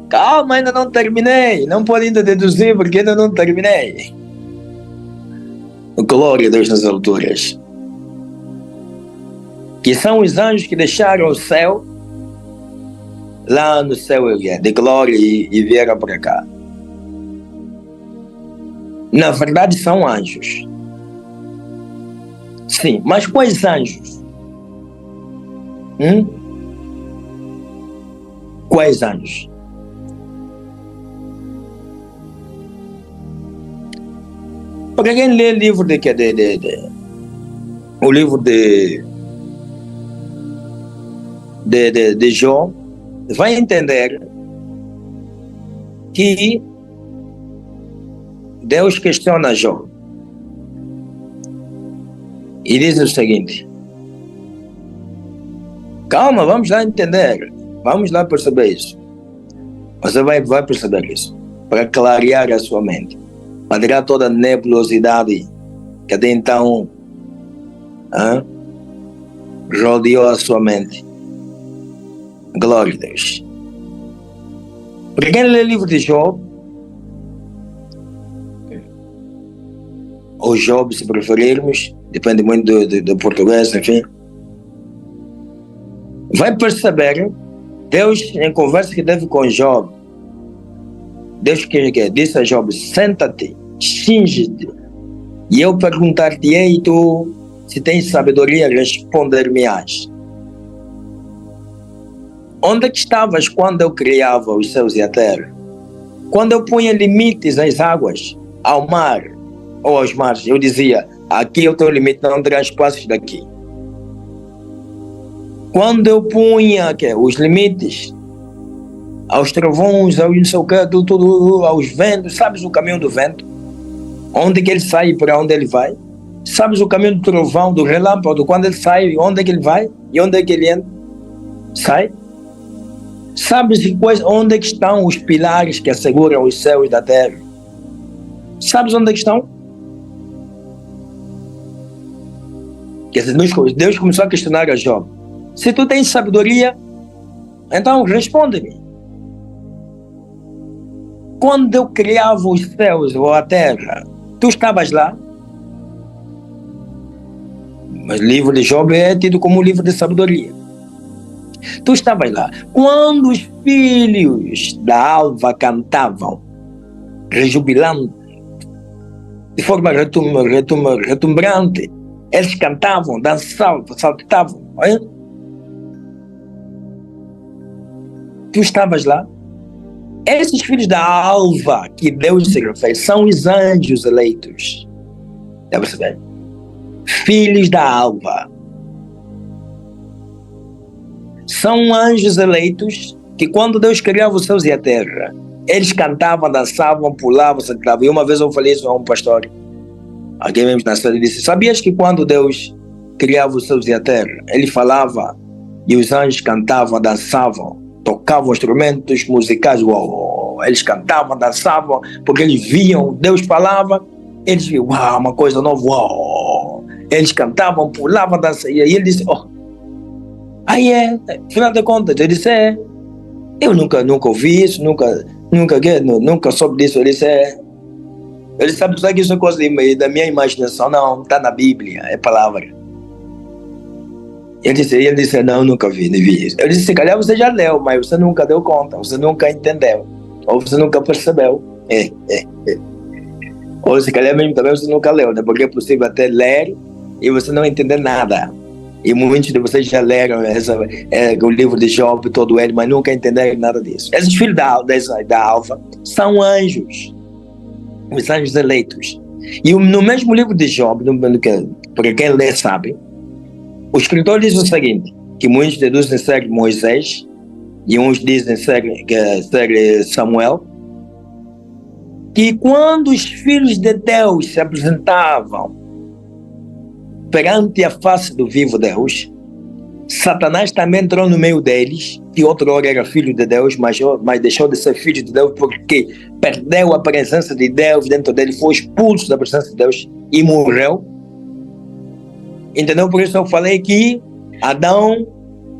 Calma, ainda não terminei, não pode ainda deduzir porque ainda não terminei. Glória a Deus nas alturas. Que são os anjos que deixaram o céu, lá no céu de glória e vieram para cá. Na verdade são anjos. Sim, mas quais anjos? Quais anjos? Para quem lê o livro o livro de Jó, vai entender que Deus questiona Jó e diz o seguinte: calma, vamos lá entender, vamos lá perceber isso. Você vai perceber isso, para clarear a sua mente, para tirar toda a nebulosidade que até então rodeou a sua mente. Glória a Deus. Para quem lê o livro de Job, ou Job, se preferirmos, depende muito do português, enfim, vai perceber Deus, em conversa que teve com Job, Deus que disse a Job: senta-te, cinge-te, e eu perguntar-te-ei, tu, se tens sabedoria, responder-me-ás. Onde é que estavas quando eu criava os céus e a terra? Quando eu punha limites às águas, ao mar ou aos mares, eu dizia: aqui é o teu limite, não terás passos daqui. Quando eu punha os limites aos trovões, aos não sei o que, tudo, aos ventos, sabes o caminho do vento? onde que ele sai e para onde ele vai? Sabes o caminho do trovão, do relâmpago, quando ele sai, onde é que ele vai e onde é que ele entra? Sai? Sabes onde é que estão os pilares que asseguram os céus da terra? Sabes onde é que estão? Deus começou a questionar a Job. Se tu tens sabedoria, então responde-me. Quando eu criava os céus ou a terra, tu estavas lá? Mas o livro de Job é tido como um livro de sabedoria. Tu estavas lá. Quando os filhos da alva cantavam, rejubilando, de forma retumbrante, eles cantavam, dançavam, saltavam. Olha. Tu estavas lá? Esses filhos da alva que Deus se refere são os anjos eleitos. Dá para perceber? Filhos da alva. São anjos eleitos que quando Deus criava os céus e a terra, eles cantavam, dançavam, pulavam, saltavam. E uma vez eu falei isso a um pastor, alguém mesmo na cidade, disse: sabias que quando Deus criava os céus e a terra, ele falava e os anjos cantavam, dançavam, tocavam instrumentos musicais? Uau, eles cantavam, dançavam, porque eles viam, Deus falava, eles viam, uau, uma coisa nova, uau. Eles cantavam, pulavam, dançavam, e aí ele disse: oh, aí afinal de contas, ele disse: eu nunca ouvi isso, nunca soube disso. Ele disse: ele sabe que isso é coisa da minha imaginação. Não, está na Bíblia, é palavra. Ele disse: não, nunca vi isso. Eu disse: se calhar você já leu, mas você nunca deu conta, você nunca entendeu, ou você nunca percebeu. Ou se calhar mesmo também você nunca leu, né? Porque é possível até ler e você não entender nada. E muitos de vocês já leram o livro de Job, todo ele, mas nunca entenderam nada disso. Esses filhos da alva são anjos, os anjos eleitos. E no mesmo livro de Job, porque quem lê sabe, o escritor diz o seguinte, que muitos deduzem ser Moisés, e uns dizem ser Samuel, que quando os filhos de Deus se apresentavam perante a face do vivo Deus, Satanás também entrou no meio deles, que outrora era filho de Deus, mas deixou de ser filho de Deus porque perdeu a presença de Deus dentro dele, foi expulso da presença de Deus e morreu. Entendeu? Por isso eu falei que Adão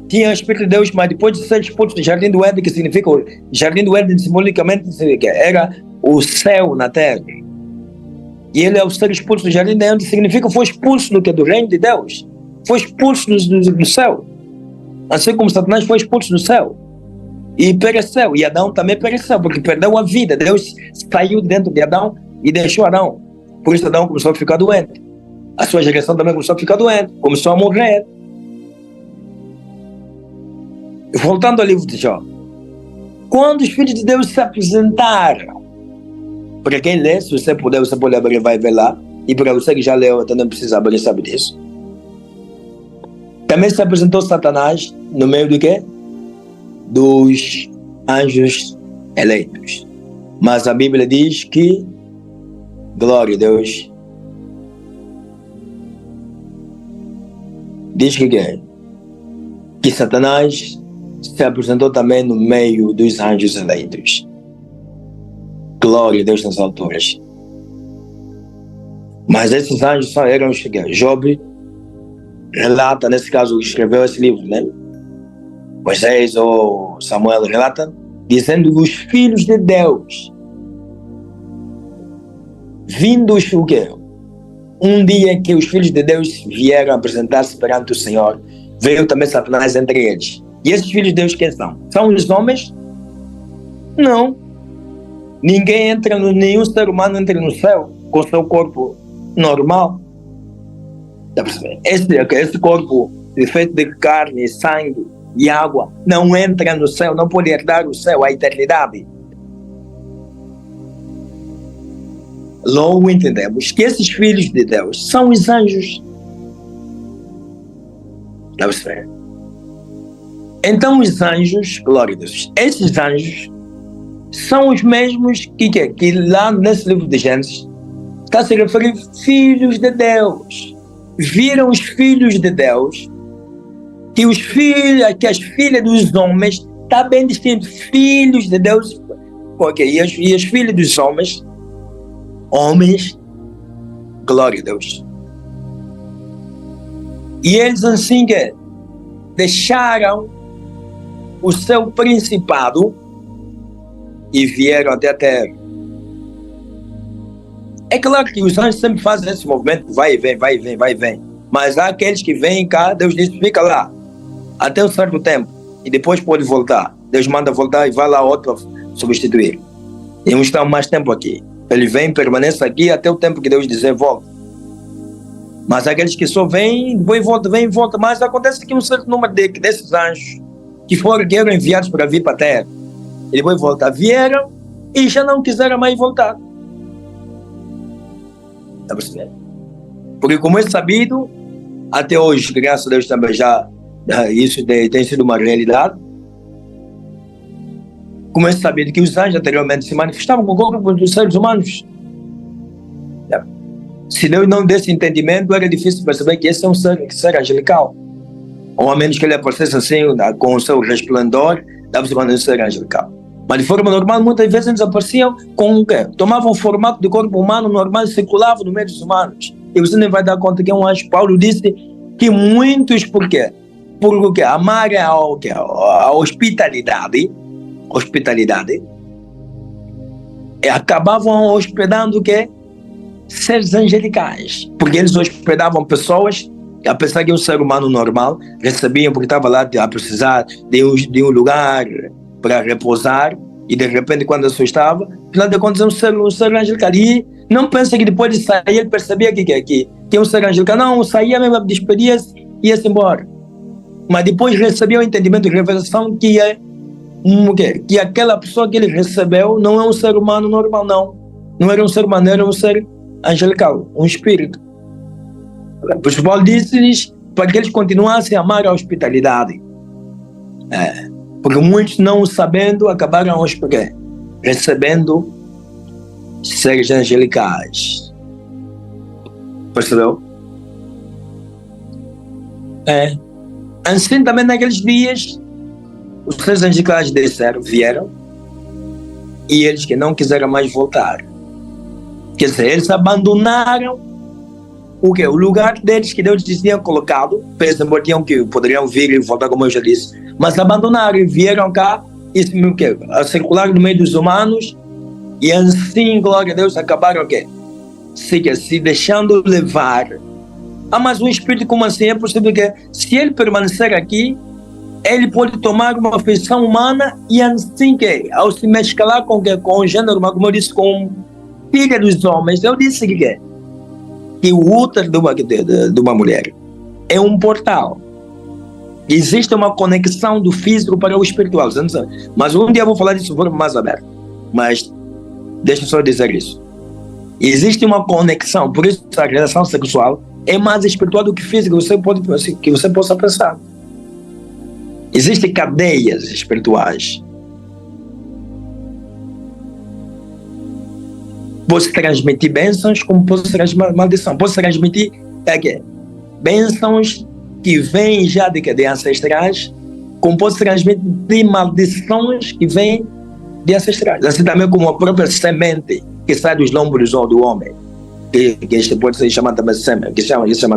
tinha o Espírito de Deus, mas depois de ser expulso do Jardim do Éden, que significa, o Jardim do Éden simbolicamente era o céu na terra. E ele, ao ser expulso do Jardim do Éden, significa foi expulso do reino de Deus. Foi expulso do céu. Assim como Satanás foi expulso do céu. E pereceu. E Adão também pereceu, porque perdeu a vida. Deus saiu dentro de Adão e deixou Adão. Por isso Adão começou a ficar doente. A sua geração também começou a ficar doente. Começou a morrer. Voltando ao livro de Jó. Quando os filhos de Deus se apresentaram, para quem lê, se você puder abrir, vai ver lá. E para você que já leu, até não precisa abrir, sabe disso. Também se apresentou Satanás no meio do quê? Dos anjos eleitos. Mas a Bíblia diz que, glória a Deus, diz que Satanás se apresentou também no meio dos anjos eleitos. Glória a Deus nas alturas. Mas esses anjos eram os que Job relata, nesse caso escreveu esse livro, né? Moisés ou Samuel relata, dizendo que os filhos de Deus, vindos o quê? Um dia que os filhos de Deus vieram apresentar-se perante o Senhor, veio também Satanás entre eles. E esses filhos de Deus quem são? São os homens? Não. Nenhum ser humano entra no céu com seu corpo normal. Dá para perceber? Esse corpo feito de carne, sangue e água não entra no céu, não pode herdar o céu, a eternidade. Logo entendemos que esses filhos de Deus são os anjos. Dá para perceber? Então os anjos, glória a Deus, esses anjos são os mesmos que lá nesse livro de Gênesis está a se referir filhos de Deus. Viram os filhos de Deus, que as filhas dos homens, está bem distinto, filhos de Deus, okay, e as filhas dos homens, glória a Deus. E eles assim que deixaram o seu principado e vieram até a terra. É claro que os anjos sempre fazem esse movimento, vai e vem, vai e vem, vai e vem. Mas há aqueles que vêm cá, Deus diz, fica lá, até um certo tempo, e depois pode voltar. Deus manda voltar e vai lá outro substituir. E uns estão mais tempo aqui. Ele vem, permanece aqui até o tempo que Deus dizer volta. Mas aqueles que só vêm, depois volta, vem e volta. Mas acontece que um certo número desses anjos que eram enviados para vir para a terra, e depois voltar, vieram e já não quiseram mais voltar. Está percebendo? Porque como é sabido, até hoje, graças a Deus também isso tem sido uma realidade. Como é sabido que os anjos anteriormente se manifestavam com o corpo dos seres humanos. Se Deus não desse entendimento, era difícil perceber que esse é um ser angelical. Ou a menos que ele aparecesse assim, com o seu resplendor, dava-se para um ser angelical. Mas de forma normal, muitas vezes eles apareciam com o quê? Tomavam o formato do corpo humano normal e circulavam no meio dos humanos. E você nem vai dar conta que é um anjo. Paulo disse que muitos, por quê? Porque amar a hospitalidade, acabavam hospedando o quê? Seres angelicais. Porque eles hospedavam pessoas que, apesar de um ser humano normal, recebiam porque estava lá a precisar de um lugar para repousar, e de repente quando assustava, afinal de contas um ser angelical. E não pensa que depois de sair ele percebia que é um ser angelical. Não, saía mesmo, despedia-se e ia-se embora. Mas depois recebia o entendimento e revelação que aquela pessoa que ele recebeu não é um ser humano normal, não era um ser humano, era um ser angelical, um espírito. Por isso Paulo disse-lhes para que eles continuassem a amar a hospitalidade. Porque muitos, não sabendo, acabaram recebendo seres angelicais. Percebeu? Assim também naqueles dias, os seres angelicais vieram, e eles que não quiseram mais voltar. Quer dizer, eles abandonaram o lugar deles que Deus tinha colocado, pensam que poderiam vir e voltar, como eu já disse, mas abandonaram e vieram cá a circular no meio dos humanos, e assim, glória a Deus, acabaram se deixando levar. Mas um espírito como assim é possível que, se ele permanecer aqui, ele pode tomar uma feição humana e assim ao se mesclar com o gênero, como eu disse, com filha dos homens. Eu disse que o útero de uma mulher é um portal. Existe uma conexão do físico para o espiritual. Mas um dia eu vou falar disso de forma mais aberta. Mas deixa eu só dizer isso. Existe uma conexão, por isso a relação sexual é mais espiritual do que física, que você possa pensar. Existem cadeias espirituais. Posso transmitir bênçãos, como posso transmitir maldição. Posso transmitir bênçãos que vêm já de ancestrais, como posso transmitir maldições que vêm de ancestrais. Assim também como a própria semente que sai dos lombos do homem, que pode ser chamado também de sêmen, que se chama de sêmen.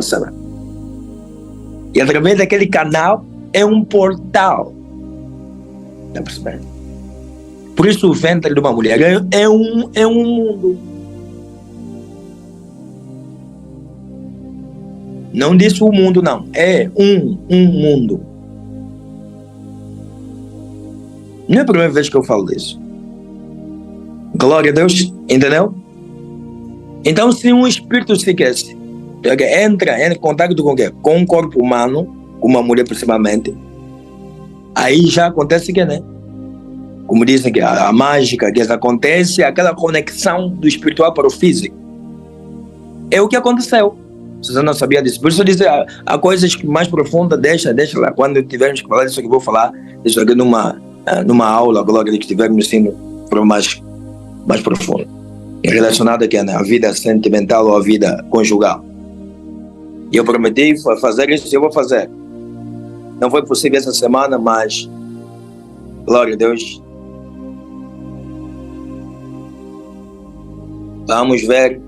E através daquele canal é um portal. Está percebendo? Por isso o ventre de uma mulher é um mundo. Não disse o mundo, não. É um mundo. Não é a primeira vez que eu falo disso. Glória a Deus, entendeu? Então, se um espírito se esquece, entra em contato com o quê? Com um corpo humano, com uma mulher principalmente, aí já acontece como dizem que a mágica que acontece, aquela conexão do espiritual para o físico. É o que aconteceu. Você não sabia disso. Por isso dizer, há coisas mais profundas, deixa lá. Quando tivermos que falar disso aqui, vou falar disso aqui numa aula, glória, que tivermos ensino para mais profundo. relacionado aqui à vida sentimental ou à vida conjugal. E eu prometi fazer isso e eu vou fazer. Não foi possível essa semana, mas glória a Deus. Vamos ver.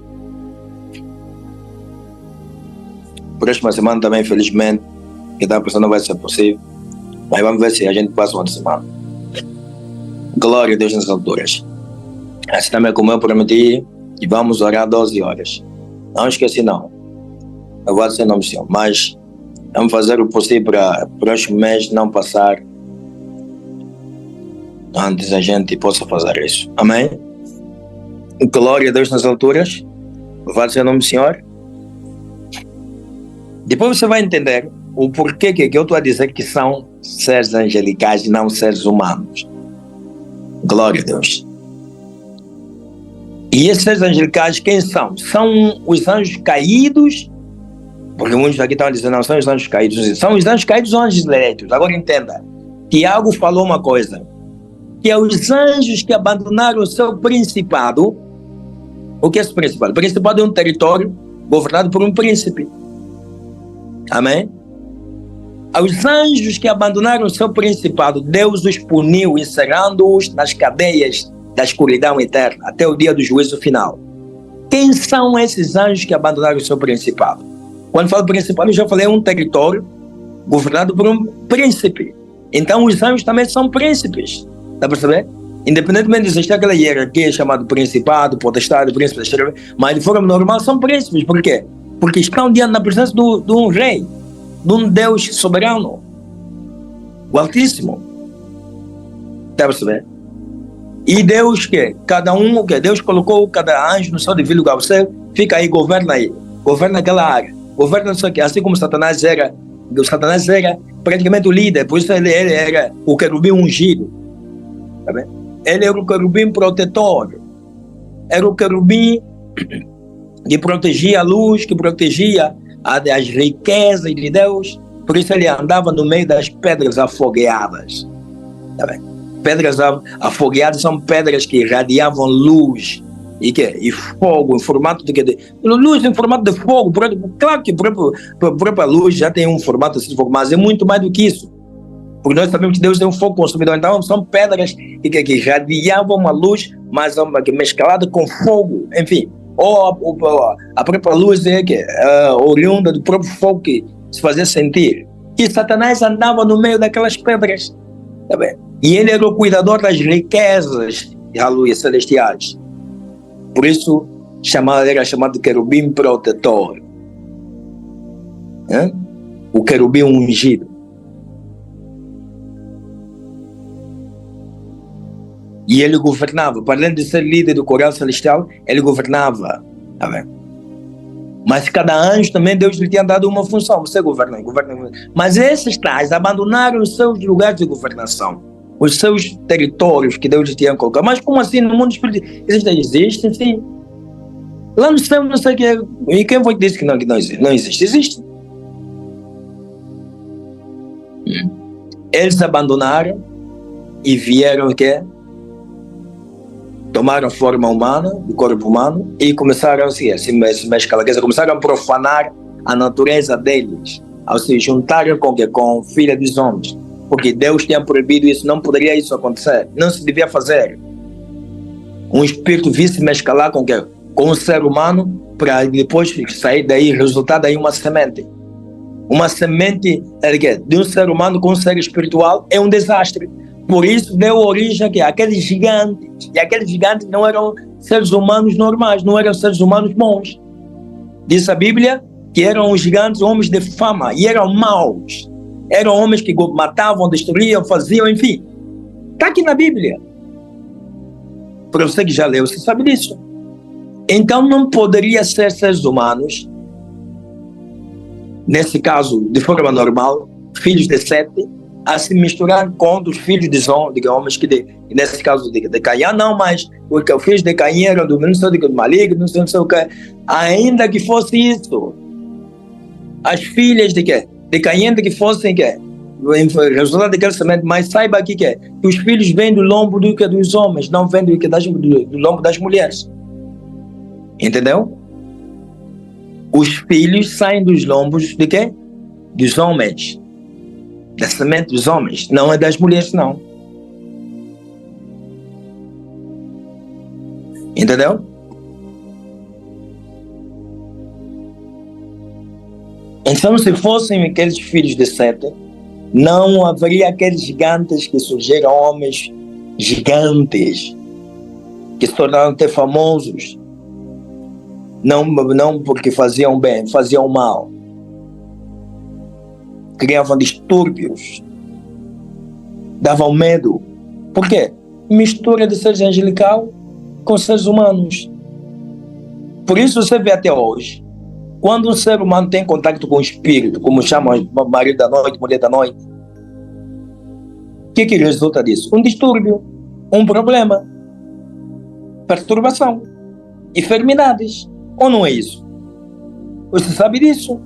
Próxima semana também, infelizmente, que estava pensando não vai ser possível. Mas vamos ver se a gente passa uma semana. Glória a Deus nas alturas. Assim também como eu prometi, e vamos orar 12 horas. Não esqueci não. Eu vou dizer não me chamo, mas vamos fazer o possível para o próximo mês não passar antes a gente possa fazer isso. Amém? Glória a Deus nas alturas. Vai dizer o nome do Senhor. Depois você vai entender o porquê que eu estou a dizer que são seres angelicais e não seres humanos. Glória a Deus. E esses seres angelicais, quem são? São os anjos caídos, porque muitos aqui estão dizendo, não, são os anjos caídos. São os anjos caídos ou anjos eleitos. Agora entenda, Tiago falou uma coisa, que é os anjos que abandonaram o seu principado. O que é esse principado? O principado é um território governado por um príncipe. Amém? Aos anjos que abandonaram o seu principado, Deus os puniu, encerrando-os nas cadeias da escuridão eterna, até o dia do juízo final. Quem são esses anjos que abandonaram o seu principado? Quando falo principado, eu já falei, é um território governado por um príncipe. Então os anjos também são príncipes. Dá para perceber? Independentemente de existir aquela hierarquia chamada principado, potestade, príncipe, mas de forma normal são príncipes. Por quê? Porque estão diante na presença de um rei, de um Deus soberano, o Altíssimo. Dá para perceber? E Deus que cada um, o que Deus colocou cada anjo no seu devido lugar. Você fica aí, governa aquela área, governa isso aqui. Assim como Satanás era praticamente o líder, por isso ele era o querubim ungido. Tá bem? Ele era o querubim protetor, era o querubim que protegia a luz, que protegia as riquezas de Deus. Por isso ele andava no meio das pedras afogueadas. Tá bem? Pedras afogueadas são pedras que irradiavam luz e fogo em formato de luz em formato de fogo. Claro que a própria luz já tem um formato assim de fogo, mas é muito mais do que isso. Porque nós sabemos que Deus é um fogo consumidor. Então são pedras que irradiavam uma luz, mas mesclada com fogo. Enfim, ou a própria luz é oriunda do próprio fogo que se fazia sentir. E Satanás andava no meio daquelas pedras. Tá bem? E ele era o cuidador das riquezas, aleluia, celestiais. Por isso, era chamado de querubim protetor. O querubim ungido. E ele governava, para além de ser líder do coral celestial, ele governava. Tá bem? Mas cada anjo também, Deus lhe tinha dado uma função. Você governa. Mas esses tais abandonaram os seus lugares de governação, os seus territórios que Deus lhe tinha colocado. Mas como assim no mundo espiritual? Existe sim. Lá no céu não sei o que é. E quem foi que disse que não existe? Não existe. Existe. Eles abandonaram e vieram o quê? Tomaram forma humana, do corpo humano, e começaram começaram a profanar a natureza deles, ao se juntarem com filha dos homens, porque Deus tinha proibido isso, não poderia isso acontecer, não se devia fazer. Um espírito visse mesclar com um ser humano, para depois sair daí, resultar daí uma semente. Uma semente de um ser humano com um ser espiritual é um desastre. Por isso deu origem àqueles gigantes. E aqueles gigantes não eram seres humanos normais, não eram seres humanos bons. Diz a Bíblia que eram os gigantes homens de fama e eram maus. Eram homens que matavam, destruíam, faziam, enfim. Está aqui na Bíblia. Para você que já leu, você sabe disso. Então não poderia ser seres humanos, nesse caso, de forma normal, filhos de Sete, a se misturar com os filhos de homens que nesse caso de Caim, não, mas porque os filhos de Caim eram do maligno, não sei o que, ainda que fosse isso, as filhas de Caim, ainda que fossem resultado daquele semente, mas saiba aqui que os filhos vêm do lombo dos homens, não vêm do lombo das mulheres. Entendeu? Os filhos saem dos lombos de quê? Dos homens. Da semente dos homens. Não é das mulheres, não. Entendeu? Então, se fossem aqueles filhos de Sete, não haveria aqueles gigantes que surgiram, homens gigantes, que se tornaram até famosos. Não porque faziam bem, faziam mal. Criavam distúrbios. Davam medo. Por quê? Mistura de seres angelical com seres humanos. Por isso você vê até hoje, quando um ser humano tem contato com o espírito, como chamam marido da noite, mulher da noite, o que resulta disso? Um distúrbio, um problema, perturbação, enfermidades. Ou não é isso? Você sabe disso?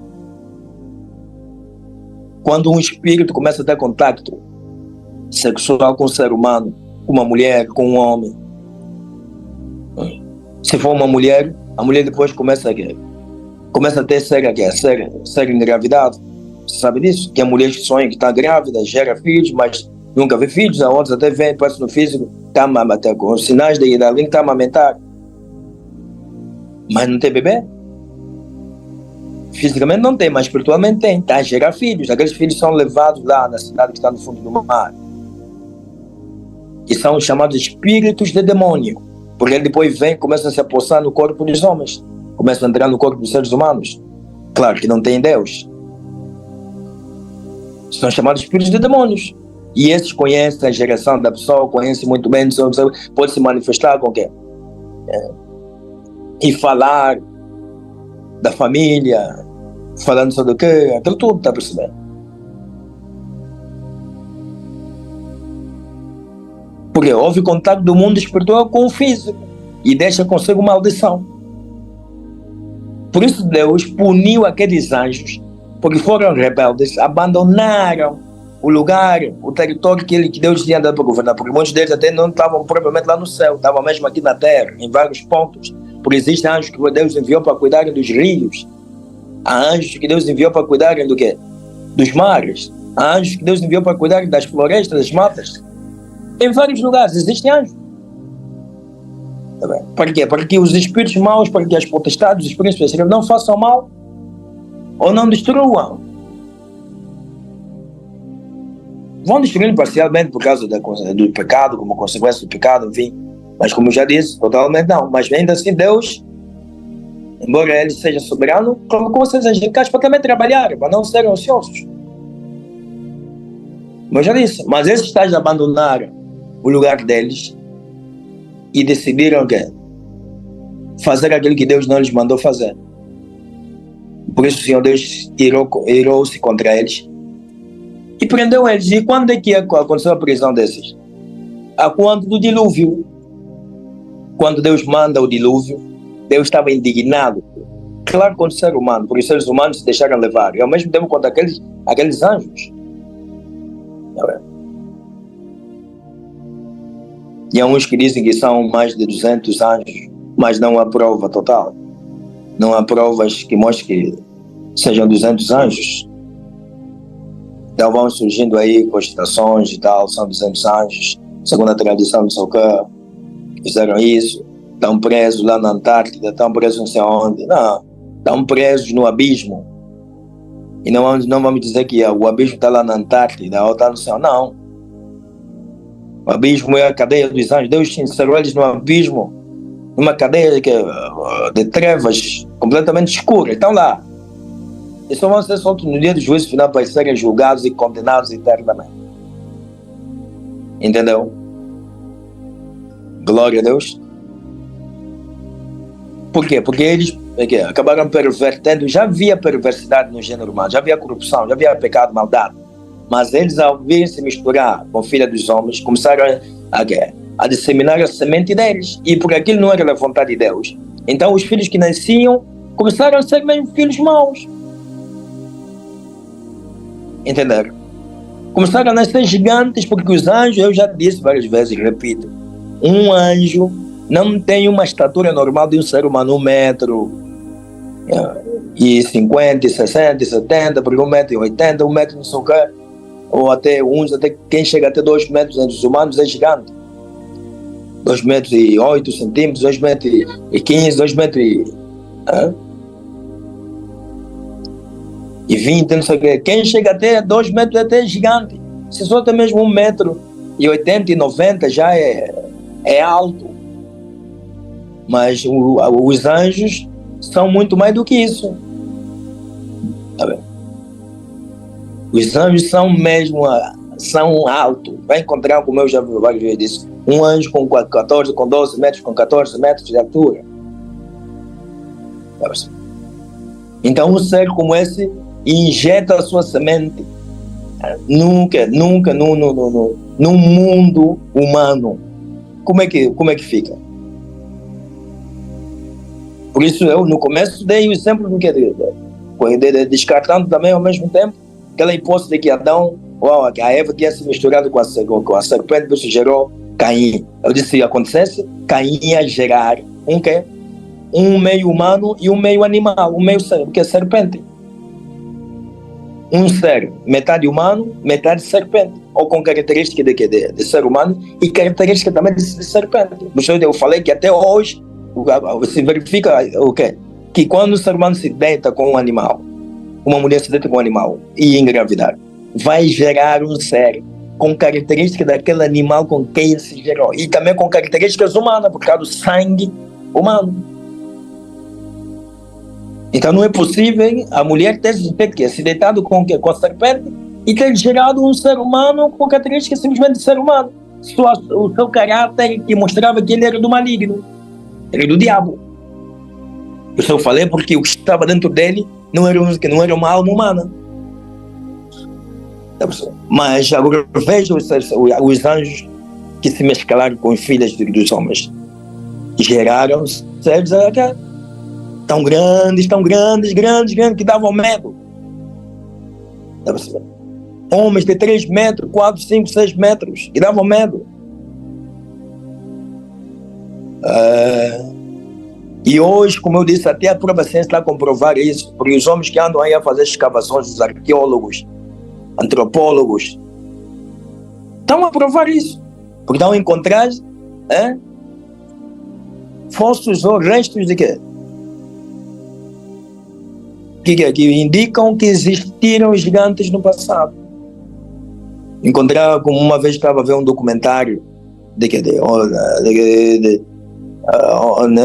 Quando um espírito começa a ter contato sexual com um ser humano, com uma mulher, com um homem, se for uma mulher, a mulher depois começa a ter ser engravidada. Você sabe disso? Que a mulher sonha que está grávida, gera filhos, mas nunca vê filhos. A outras até vê, parece no físico, está com os sinais da língua, está a amamentar. Mas não tem bebê? Fisicamente não tem, mas espiritualmente tem. Está a gerar filhos. Aqueles filhos são levados lá na cidade que está no fundo do mar. Que são chamados espíritos de demônio. Porque ele depois vem e começa a se apossar no corpo dos homens. Começa a entrar no corpo dos seres humanos. Claro que não tem Deus. São chamados espíritos de demônios. E esses conhecem a geração da pessoa, conhecem muito bem, pode se manifestar com quem? E falar da família, falando sobre o quê? Aquilo tudo, está percebendo? Porque houve contato do mundo espiritual com o físico e deixa consigo maldição. Por isso Deus puniu aqueles anjos, porque foram rebeldes, abandonaram o lugar, o território que Deus tinha dado para governar, porque muitos deles até não estavam propriamente lá no céu, estavam mesmo aqui na terra, em vários pontos. Porque existem anjos que Deus enviou para cuidarem dos rios. Há anjos que Deus enviou para cuidarem do quê? Dos mares. Há anjos que Deus enviou para cuidarem das florestas, das matas. Em vários lugares existem anjos. Tá bem? Para quê? Para que os espíritos maus, para que as potestades, os príncipes não façam mal ou não destruam. Vão destruindo parcialmente por causa do pecado, como consequência do pecado, enfim. Mas como eu já disse, totalmente não. Mas ainda assim Deus, embora Ele seja soberano, colocou seus angelicais para também trabalhar, para não serem ociosos. Mas já disse, mas esses tais abandonaram o lugar deles e decidiram fazer aquilo que Deus não lhes mandou fazer. Por isso o Senhor Deus irou-se contra eles e prendeu eles. E quando é que aconteceu a prisão desses? A quando do dilúvio. Quando Deus manda o dilúvio, Deus estava indignado. Claro, contra o ser humano, porque os seres humanos se deixaram levar. E ao mesmo tempo contra aqueles anjos. E há uns que dizem que são mais de 200 anjos, mas não há prova total. Não há provas que mostrem que sejam 200 anjos. Então vão surgindo aí constelações e tal, são 200 anjos. Segundo a tradição do Socorro, fizeram isso, estão presos lá na Antártida, estão presos não sei onde. Não, estão presos no abismo. E não vamos dizer que o abismo está lá na Antártida ou está no céu, não. O abismo é a cadeia dos anjos. Deus encerrou eles no abismo, numa cadeia de trevas completamente escura. Estão lá. E só vão ser soltos no dia do juízo final para serem julgados e condenados eternamente. Entendeu? Glória a Deus. Por quê? Porque eles acabaram pervertendo. Já havia perversidade no gênero humano, já havia corrupção, já havia pecado, maldade. Mas eles, ao virem se misturar com a filha dos homens, começaram a disseminar a semente deles. E porque aquilo não era da vontade de Deus. Então os filhos que nasciam começaram a ser mesmo filhos maus. Entenderam? Começaram a nascer gigantes, porque os anjos, eu já disse várias vezes, repito, um anjo não tem uma estatura normal de um ser humano, 1,50 m, 60, 70, por 1,80 m, 1 metro não sei o quê, ou até quem chega até 2 metros entre os humanos é gigante. 2,08 m, 2,15 m, 2,20 m, não sei o quê. Quem chega até 2 metros é até gigante. Se só tem mesmo 1,80 m e 90 m já é alto. Mas os anjos são muito mais do que isso. Tá bem? Os anjos são mesmo, são altos. Vai encontrar, como eu já vi várias vezes disso, um anjo com 14, com 12 metros, com 14 metros de altura. Tá bem? Então um ser como esse injeta a sua semente nunca no mundo humano. Como é que fica? Por isso eu no começo dei o exemplo do que descartando também ao mesmo tempo aquela hipótese de que Adão, que a Eva tinha se misturado com a serpente, isso gerou Caim. Eu disse, se acontecesse, Caim ia gerar um quê? Um meio humano e um meio animal, um meio ser, que é serpente. Um ser, metade humano, metade serpente, ou com características de ser humano e características também de serpente. Eu falei que até hoje se verifica o quê? Que quando o ser humano se deita com um animal, uma mulher se deita com um animal e engravidar, vai gerar um ser com características daquele animal com quem ele se gerou e também com características humanas, por causa do sangue humano. Então não é possível a mulher ter se deitado com a serpente e ter gerado um ser humano com características simplesmente de ser humano. O seu caráter que mostrava que ele era do maligno, era do diabo. Eu falei porque o que estava dentro dele não era uma alma humana. Mas agora eu vejo os anjos que se mesclaram com os filhos dos homens. Geraram seres tão grandes, que davam medo. Homens de 3 metros, 4, 5, 6 metros, que davam medo. E hoje, como eu disse, até a própria ciência está a comprovar isso, porque os homens que andam aí a fazer escavações, os arqueólogos, antropólogos, estão a provar isso. Porque estão a encontrar fósseis ou restos de quê? Que indicam que existiram gigantes no passado. Encontrar, como uma vez estava a ver um documentário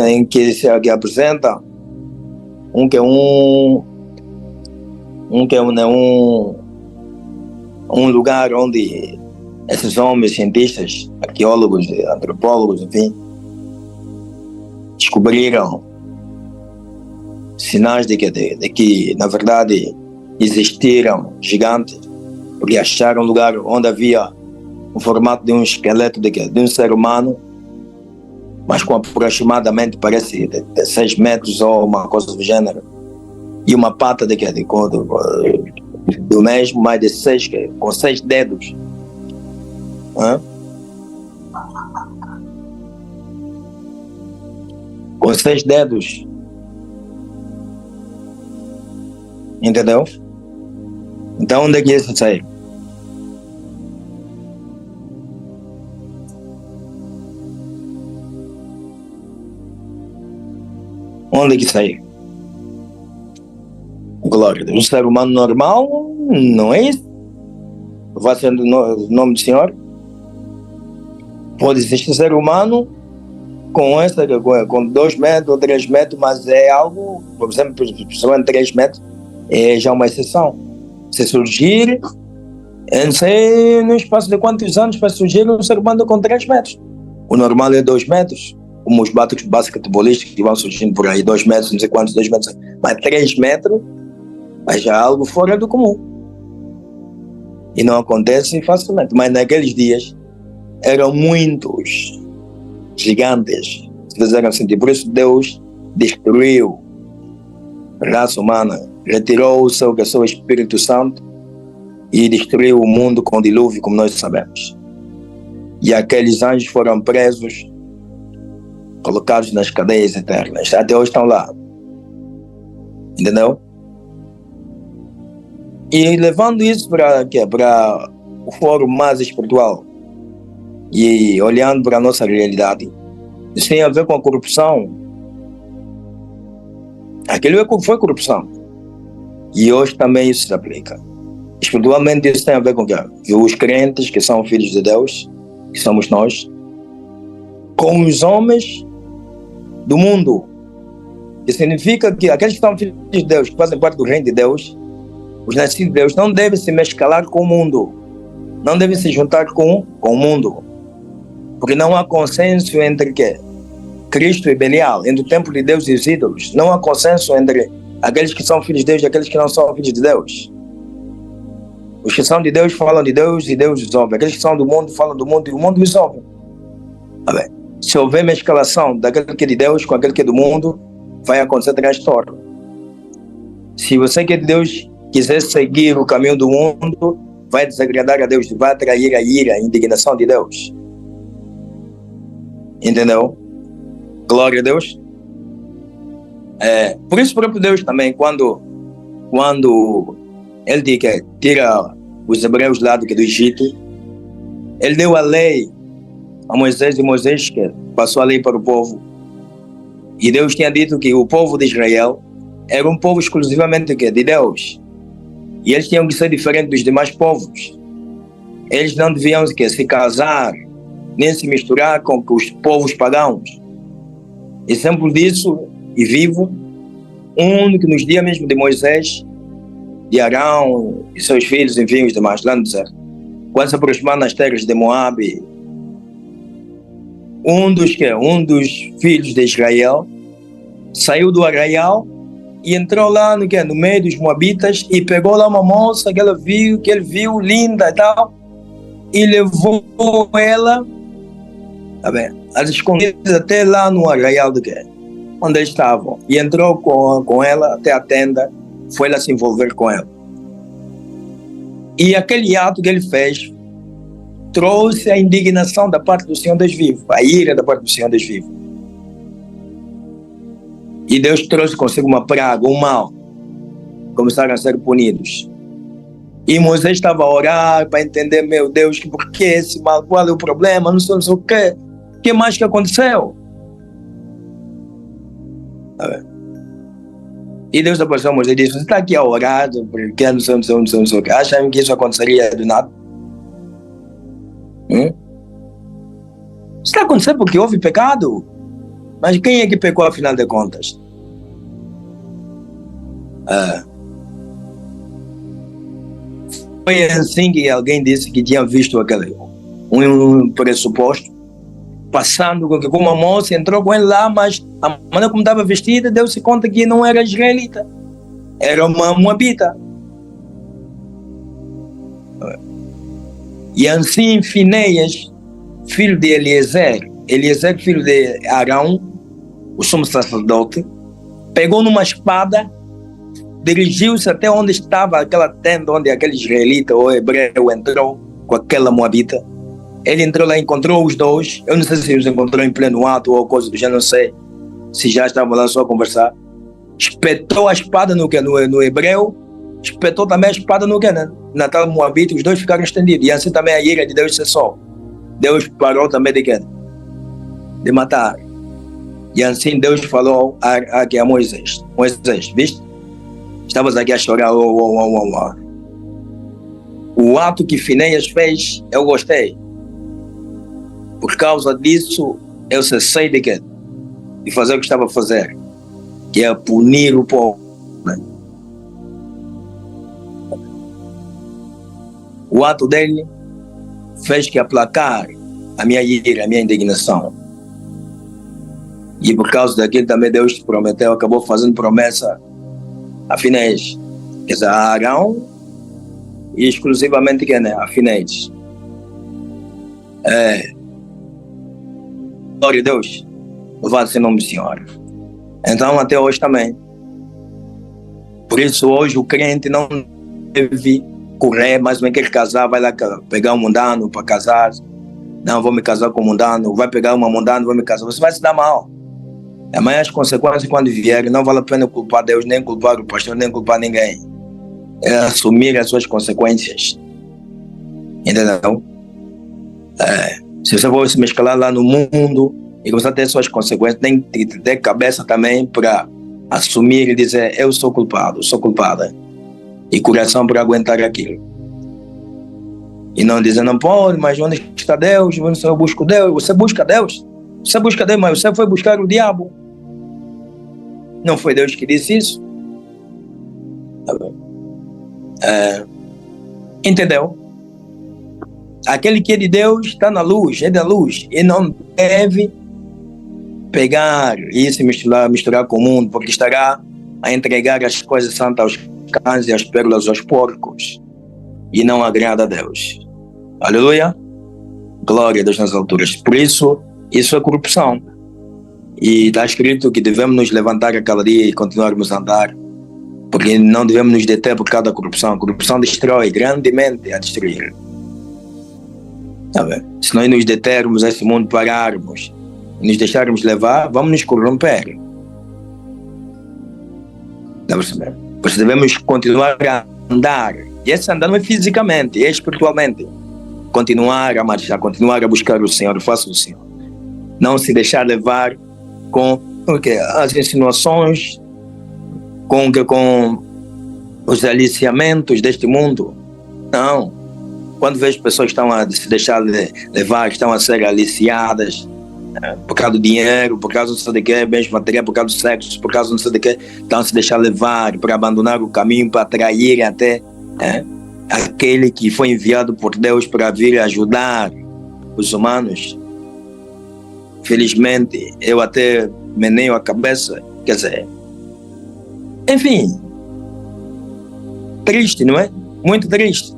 em que se apresenta um lugar onde esses homens, cientistas, arqueólogos, antropólogos, enfim, descobriram sinais de que na verdade existiram gigantes, porque acharam um lugar onde havia o formato de um esqueleto de um ser humano, mas com aproximadamente, parece, de 6 metros ou uma coisa do gênero, e uma pata do mesmo, mais de 6, com 6 dedos. Com 6 dedos. Entendeu? Então onde é que isso saiu? Onde é que saiu? Glória a Deus. Um ser humano normal não é isso. Vai ser no nome do Senhor. Pode existir ser humano com 2 metros ou 3 metros, mas é algo, por exemplo, principalmente 3 metros, é já uma exceção. Se surgir, eu não sei no espaço de quantos anos vai surgir um ser humano com 3 metros. O normal é 2 metros, como os basquetebolistas que vão surgindo por aí, 2 metros, não sei quantos, 2 metros, mas 3 metros, mas já é algo fora do comum. E não acontece facilmente, mas naqueles dias eram muitos gigantes, se fizeram sentir. Por isso Deus destruiu a raça humana, retirou o seu Espírito Santo e destruiu o mundo com dilúvio, como nós sabemos. E aqueles anjos foram presos colocados nas cadeias eternas. Até hoje estão lá. Entendeu? E levando isso para o fórum mais espiritual e olhando para a nossa realidade, isso tem a ver com a corrupção. Aquilo foi corrupção. E hoje também isso se aplica. Espiritualmente isso tem a ver com o quê? Os crentes que são filhos de Deus, que somos nós, com os homens do mundo. Que significa que aqueles que são filhos de Deus, que fazem parte do reino de Deus, os nascidos de Deus, não devem se mesclar com o mundo. Não devem se juntar com o mundo. Porque não há consenso entre quê? Cristo e Belial, entre o templo de Deus e os ídolos. Não há consenso entre aqueles que são filhos de Deus e aqueles que não são filhos de Deus. Os que são de Deus falam de Deus e Deus os ouve. Aqueles que são do mundo falam do mundo e o mundo os ouve. Se houver mesclação daquele que é de Deus com aquele que é do mundo, vai acontecer transtorno. Se você que é de Deus quiser seguir o caminho do mundo, vai desagradar a Deus, vai atrair a ira, a indignação de Deus. Entendeu? Glória a Deus. Por isso próprio Deus também, quando ele tira os hebreus lá do Egito, ele deu a lei a Moisés, e Moisés que passou a lei para o povo. E Deus tinha dito que o povo de Israel era um povo exclusivamente de Deus. E eles tinham que ser diferentes dos demais povos. Eles não deviam se casar, nem se misturar com os povos pagãos. Exemplo disso, e vivo, que nos dias mesmo de Moisés, de Arão e seus filhos, enfim, os demais, lá no deserto, quando se aproximaram nas terras de Moabe, um dos filhos de Israel saiu do arraial e entrou lá no meio dos moabitas e pegou lá uma moça que ele viu linda e tal, e levou ela às escondidas até lá no arraial onde eles estavam, e entrou com ela até a tenda, foi lá se envolver com ela. E aquele ato que ele fez trouxe a indignação da parte do Senhor Deus vivo, a ira da parte do Senhor Deus vivo. E Deus trouxe consigo uma praga, um mal. Começaram a ser punidos. E Moisés estava a orar para entender, meu Deus, por que esse mal? Qual é o problema? Não sei o quê. O que mais que aconteceu? E Deus apareceu a Moisés e disse: você está aqui a orar, porque não sei o quê. Acham que isso aconteceria do nada? Isso está acontecendo porque houve pecado. Mas quem é que pecou afinal de contas? Foi assim que alguém disse que tinha visto um pressuposto, passando com uma moça, entrou com ele lá, mas a maneira como estava vestida, deu-se conta que não era israelita, era uma moabita. E assim Finéias, filho de Eliezer, filho de Arão, o sumo sacerdote, pegou numa espada, dirigiu-se até onde estava aquela tenda onde aquele israelita ou hebreu entrou com aquela moabita. Ele entrou lá, encontrou os dois. Eu não sei se os encontrou em pleno ato ou coisa do gênero, não sei se já estavam lá só a conversar. Espetou a espada no hebreu, espetou também a espada na tal moabita, os dois ficaram estendidos. E assim também a ira de Deus cessou. Deus parou também de matar. E assim Deus falou aqui a Moisés: Moisés, viste? Estavas aqui a chorar. O ato que Finéias fez, eu gostei. Por causa disso, eu cessei de fazer o que estava a fazer, que é punir o povo. O ato dele fez que aplacar a minha ira, a minha indignação. E por causa daquilo também Deus prometeu, acabou fazendo promessa a Finéias, quer dizer, a Arão, e exclusivamente a Finéias. Glória a Deus, louvado seja o nome do Senhor. Então até hoje também. Por isso hoje o crente não deve correr, mas bem quer casar, vai lá pegar um mundano para casar. Não, vou me casar com um mundano, vai pegar uma mundano, vou me casar. Você vai se dar mal. Mas as consequências, quando vierem, não vale a pena culpar Deus, nem culpar o pastor, nem culpar ninguém. É assumir as suas consequências. Entendeu? Se você for se mesclar lá no mundo e começar a ter suas consequências, tem que ter cabeça também para assumir e dizer: eu sou culpado, sou culpada. E coração para aguentar aquilo. E não dizer: não pode, mas onde está Deus? Eu busco Deus. Você busca Deus? Você busca Deus, mas você foi buscar o diabo. Não foi Deus que disse isso? Tá bem. Entendeu? Aquele que é de Deus está na luz, é da luz. E não deve pegar e se misturar com o mundo, porque estará a entregar as coisas santas aos cães e as pérolas aos porcos. E não agrada a Deus. Aleluia. Glória a Deus nas alturas. Por isso, isso é corrupção. E está escrito que devemos nos levantar a cada dia e continuarmos a andar, porque não devemos nos deter por causa da corrupção. A corrupção destrói grandemente a destruir. Tá bem? Se nós nos determos a esse mundo, pararmos e nos deixarmos levar, vamos nos corromper. Tá percebendo? Por isso devemos continuar a andar. E esse andar não é fisicamente, é espiritualmente. Continuar a marchar, continuar a buscar o Senhor, faça o Senhor. Não se deixar levar com as insinuações, com os aliciamentos deste mundo. Não. Quando vejo pessoas que estão a se deixar levar, que estão a ser aliciadas por causa do dinheiro, por causa do não sei de quê, bens materiais, por causa do sexo, por causa do não sei de quê, estão a se deixar levar para abandonar o caminho, para atrair até aquele que foi enviado por Deus para vir ajudar os humanos. Felizmente, eu até meneio a cabeça, quer dizer, enfim, triste, não é? Muito triste.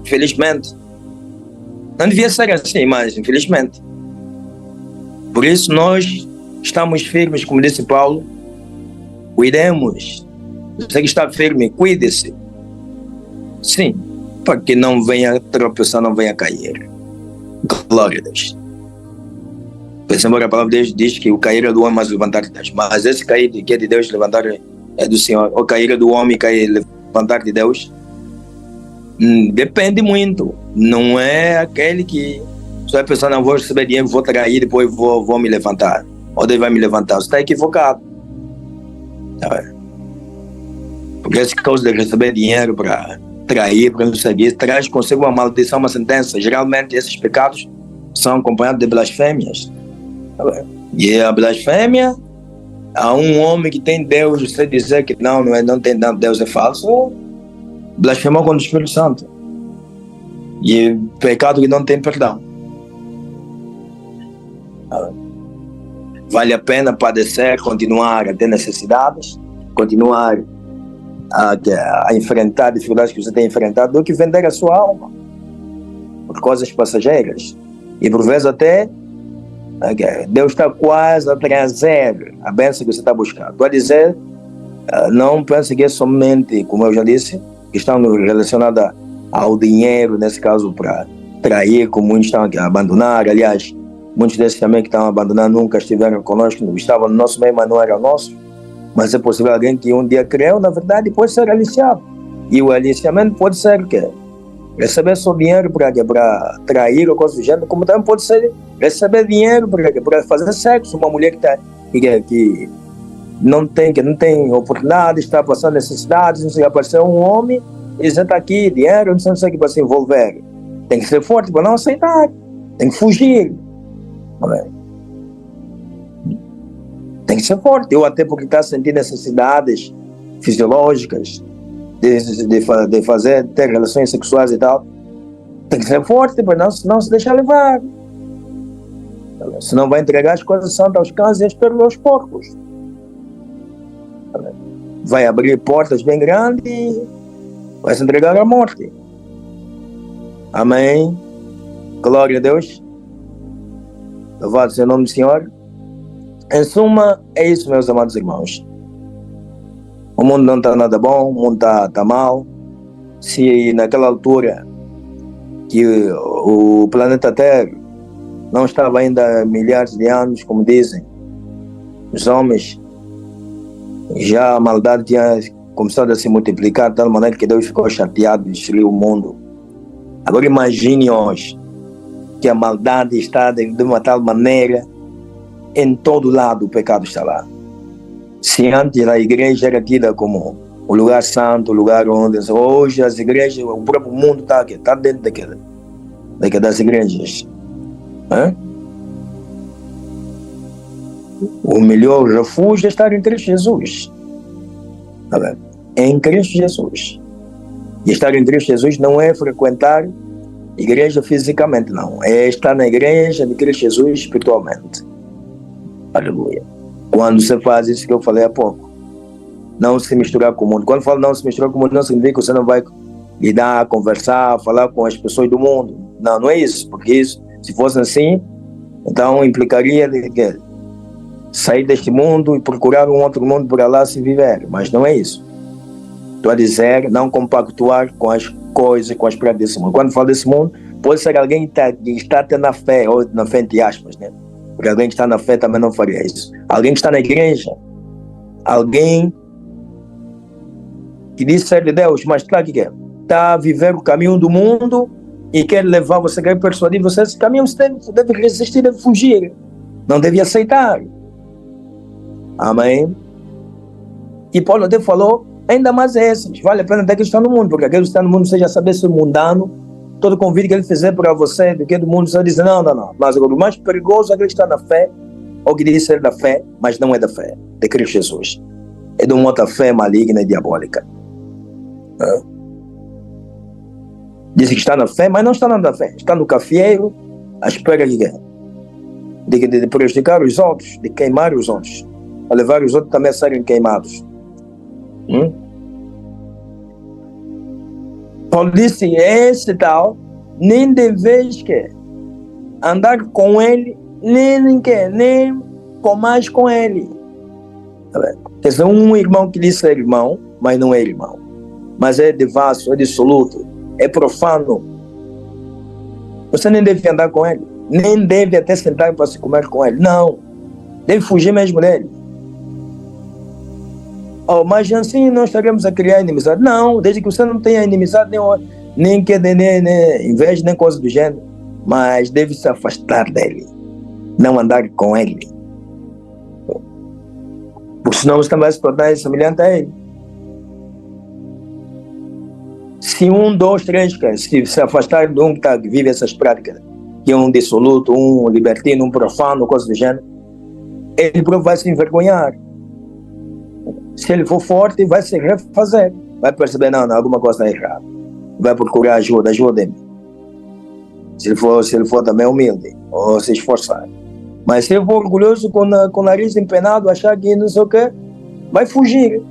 Felizmente. Não devia ser assim, mas infelizmente. Por isso nós estamos firmes, como disse Paulo, cuidemos. Você que está firme, cuide-se. Sim, para que não venha tropeçar, não venha cair. Glória a Deus. Pois embora a palavra de Deus diz que o cair é do homem, mas levantar de Deus. Mas esse cair que é de Deus, levantar é do Senhor. O cair é do homem, cair levantar de Deus. Depende muito. Não é aquele que só vai pensar: não vou receber dinheiro, vou trair, depois vou me levantar. Ou Deus vai me levantar. Você está equivocado. Porque essa causa de receber dinheiro para trair, para não seguir, traz consigo uma maldição, uma sentença. Geralmente esses pecados são acompanhados de blasfêmias. E a blasfêmia, a um homem que tem Deus, você dizer que não tem Deus, é falso, blasfemou contra o Espírito Santo. E pecado que não tem perdão. Vale a pena padecer, continuar a ter necessidades, continuar a enfrentar dificuldades que você tem enfrentado, do que vender a sua alma por coisas passageiras. E por vezes até Deus está quase a trazer a bênção que você está buscando. Estou a dizer, não pense que é somente, como eu já disse, questão relacionada ao dinheiro, nesse caso para trair, como muitos estão a abandonar. Aliás, muitos desses também que estão a abandonar nunca estiveram conosco, estavam no nosso meio, mas não era nosso. Mas é possível alguém que um dia creu, na verdade, pode ser aliciado. E o aliciamento pode ser que receber só dinheiro para trair ou coisa do gênero, como também pode ser receber dinheiro para fazer sexo. Uma mulher que não tem oportunidade, está passando necessidades, não sei, aparecer um homem e dizer: está aqui dinheiro, não sei o que para se envolver. Tem que ser forte para não aceitar, tem que fugir. Tem que ser forte. Eu até porque está sentindo necessidades fisiológicas de fazer, ter relações sexuais e tal, tem que ser forte para não se deixar levar. Senão vai entregar as coisas santas aos cães e as pérolas aos porcos. Vai abrir portas bem grandes e vai se entregar à morte. Amém. Glória a Deus. Louvado seja o nome do Senhor. Em suma, é isso, meus amados irmãos. O mundo não está nada bom, o mundo está mal. Se naquela altura que o planeta Terra não estava ainda há milhares de anos, como dizem, os homens, já a maldade tinha começado a se multiplicar de tal maneira que Deus ficou chateado de destruir o mundo. Agora imagine hoje que a maldade está de uma tal maneira, em todo lado o pecado está lá. Se antes a igreja era tida como o lugar santo, o lugar onde hoje as igrejas, o próprio mundo está aqui, está dentro das igrejas. O melhor refúgio é estar em Cristo Jesus. Tá bem? Em Cristo Jesus. E estar em Cristo Jesus não é frequentar igreja fisicamente, não. É estar na igreja de Cristo Jesus espiritualmente. Aleluia. Quando você faz isso que eu falei há pouco, não se misturar com o mundo. Quando eu falo não se misturar com o mundo, não significa que você não vai lidar, conversar, falar com as pessoas do mundo. Não, não é isso. Porque isso, se fosse assim, então implicaria de que sair deste mundo e procurar um outro mundo por lá se viver. Mas não é isso. Estou a dizer, não compactuar com as coisas, com as práticas desse mundo. Quando falo desse mundo, pode ser alguém que está até na fé, ou na fé entre aspas, né? Porque alguém que está na fé também não faria isso. Alguém que está na igreja, alguém que diz ser de Deus, mas claro que quer. Está a viver o caminho do mundo e quer levar você, quer persuadir você, esse caminho você deve resistir, deve fugir. Não deve aceitar. Amém? E Paulo até falou, ainda mais esses, vale a pena até que estão no mundo, porque aquele que está no mundo, você já sabe se mundano, todo convite que ele fizer para você, do que do mundo, você diz, não. Mas o mais perigoso é aquele que está na fé, ou que diz ser da fé, mas não é da fé, de Cristo Jesus. É de uma outra fé maligna e diabólica. Diz que está na fé, mas não está na fé. Está no cafieiro, à espera de prejudicar os outros, de queimar os outros, a levar os outros também a serem queimados. Paulo disse, esse tal, nem deveis que andar com ele, nem comais com ele. Quer dizer, um irmão que diz ser irmão, mas não é irmão. Mas é devasso, é dissoluto, é profano. Você nem deve andar com ele, nem deve até sentar para se comer com ele. Não, deve fugir mesmo dele. Mas assim nós estaremos a criar inimizade. Não, desde que você não tenha inimizade, nem inveja, nem coisa do gênero. Mas deve se afastar dele. Não andar com ele. Porque senão você também vai se tornar semelhante a ele. Se 1, 2, 3, se afastar de um que vive essas práticas, que é um dissoluto, um libertino, um profano, coisa do gênero, ele vai se envergonhar. Se ele for forte, vai se refazer. Vai perceber, não, alguma coisa está errada. Vai procurar ajuda-me. Se ele for também humilde, ou se esforçar. Mas se ele for orgulhoso, com o nariz empenado, achar que não sei o quê, vai fugir.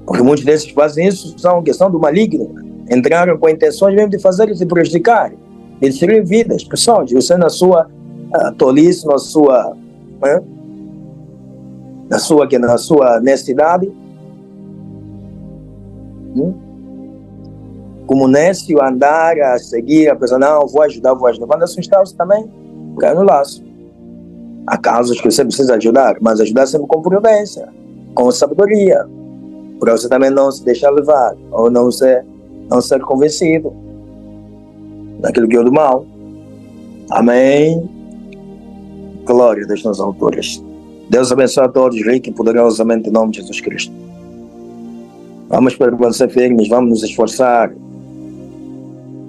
Porque muitos desses fazem isso, são questão do maligno. Entraram com intenções mesmo de fazer e se prejudicar. De destruir vidas, pessoas. Você na sua tolice, na sua honestidade, como nécio, andar, a seguir, a pessoa, não, vou ajudar. Quando assustar, você também cai no laço. Há casos que você precisa ajudar, mas ajudar sempre com prudência, com sabedoria, para você também não se deixar levar, ou não ser convencido daquilo que é do mal. Amém. Glória a Deus nas alturas. Deus abençoe a todos, rico e poderosamente, em nome de Jesus Cristo. Vamos permanecer firmes, vamos nos esforçar.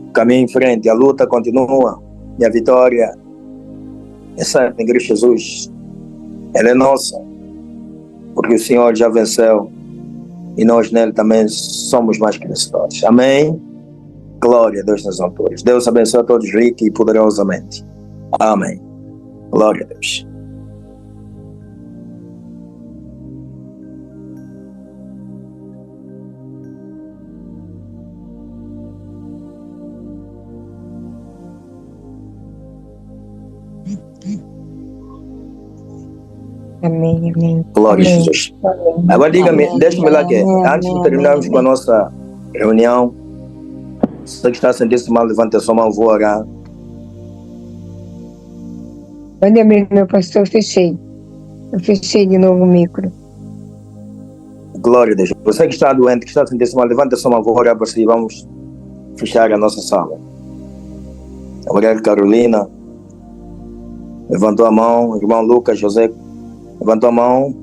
O caminho em frente, a luta continua. E a vitória é certa em Cristo Jesus. Ela é nossa. Porque o Senhor já venceu. E nós nele também somos mais que vencedores. Amém. Glória a Deus nas alturas. Deus abençoe a todos, rico e poderosamente. Amém. Glória a Deus. Amém. Glória a Jesus. Agora diga-me, deixa-me lá que antes de terminarmos com a nossa reunião, se você está sentindo-se mal, levante a sua mão, vou orar. Pode abrir, meu pastor, eu fechei. Eu fechei de novo o micro. Glória a Deus. Você que está doente, que está sentindo mal, levanta sua mão agora para si. Vamos fechar a nossa sala. Obrigado, Carolina. Levantou a mão. Irmão Lucas, José. Levantou a mão.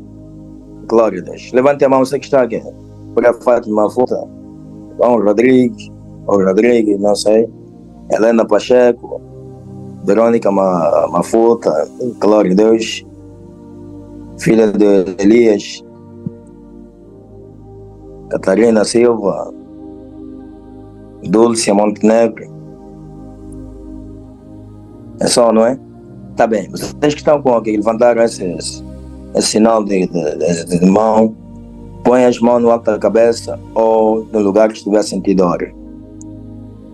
Glória a Deus. Levante a mão, você que está aqui. Obrigado, Fátima Futa. Irmão Rodrigues. Ou Rodrigues, não sei. Helena Pacheco. Verônica Mafuta. Glória a Deus. Filha de Elias. Catarina Silva. Dulce Montenegro. É só, não é? Tá bem. Vocês que estão com aqui, levantaram esse sinal de mão, põe as mãos no alto da cabeça ou no lugar que estiver sentindo dor.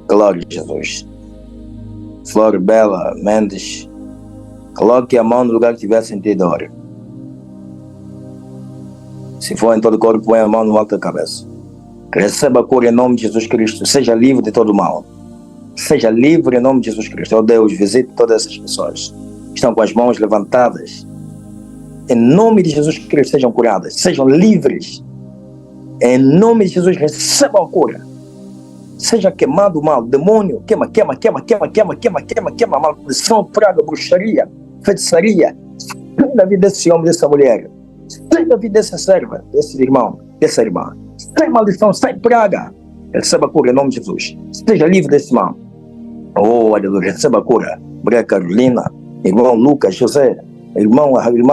Glória a Jesus. Flor Bela Mendes, coloque a mão no lugar que estiver sentindo dor. Se for em todo o corpo, põe a mão no alto da cabeça. Receba a cura em nome de Jesus Cristo. Seja livre de todo mal. Seja livre em nome de Jesus Cristo. Oh Deus, visite todas essas pessoas que estão com as mãos levantadas. Em nome de Jesus Cristo, sejam curadas. Sejam livres. Em nome de Jesus, recebam a cura. Seja queimado o mal. Demônio, queima. Maldição, praga, bruxaria, feitiçaria. Sai da vida desse homem, dessa mulher. Sai da vida dessa serva, desse irmão, dessa irmã. Sai maldição, sai praga. Receba a cura em nome de Jesus. Seja livre desse mal. Oh, aleluia. Receba a cura. Obrigado, Carolina. Irmão Lucas, José. Irmã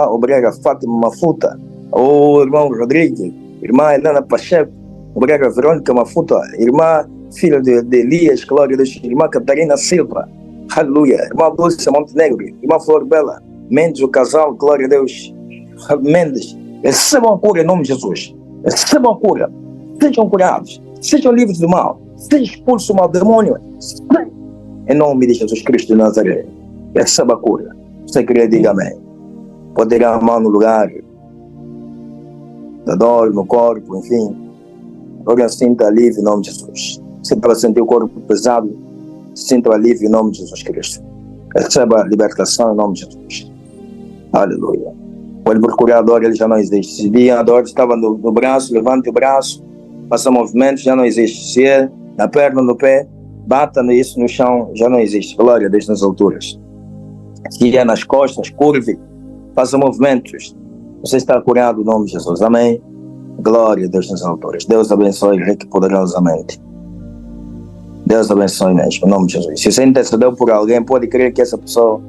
Obrigado, Fátima Mafuta. Oh, irmão Rodrigues. Irmã Helena Pacheco. Obrigado, Verônica Mafuta. Irmã filha de Elias, glória a Deus. Irmã Catarina Silva. Aleluia. Irmã Dulce Montenegro. Irmã Flor Bela Mendes, o casal, glória a Deus. Mendes. Recebam a cura em nome de Jesus. Recebam a cura. Sejam curados. Sejam livres do mal. Seja expulso o mal demônio. Em nome de Jesus Cristo de Nazaré. Receba a cura. Você queria, diga amém. Pode ir a mão no lugar da dor, no corpo, enfim. Agora sinta alívio em nome de Jesus. Se para sentir o corpo pesado, sinta o alívio em nome de Jesus Cristo. Receba a libertação em nome de Jesus. Aleluia. Pode procurar a dor, ele já não existe. Se dia a dor estava no braço, levante o braço, faça movimento, já não existe. Se é na perna, no pé, bata isso no chão, já não existe. Glória a Deus nas alturas. Se é nas costas, curve, faça movimentos. Você está curado em nome de Jesus. Amém. Glória a Deus nas alturas. Deus abençoe rico e poderosamente. Deus abençoe mesmo, em nome de Jesus. Se você intercedeu por alguém, pode crer que essa pessoa,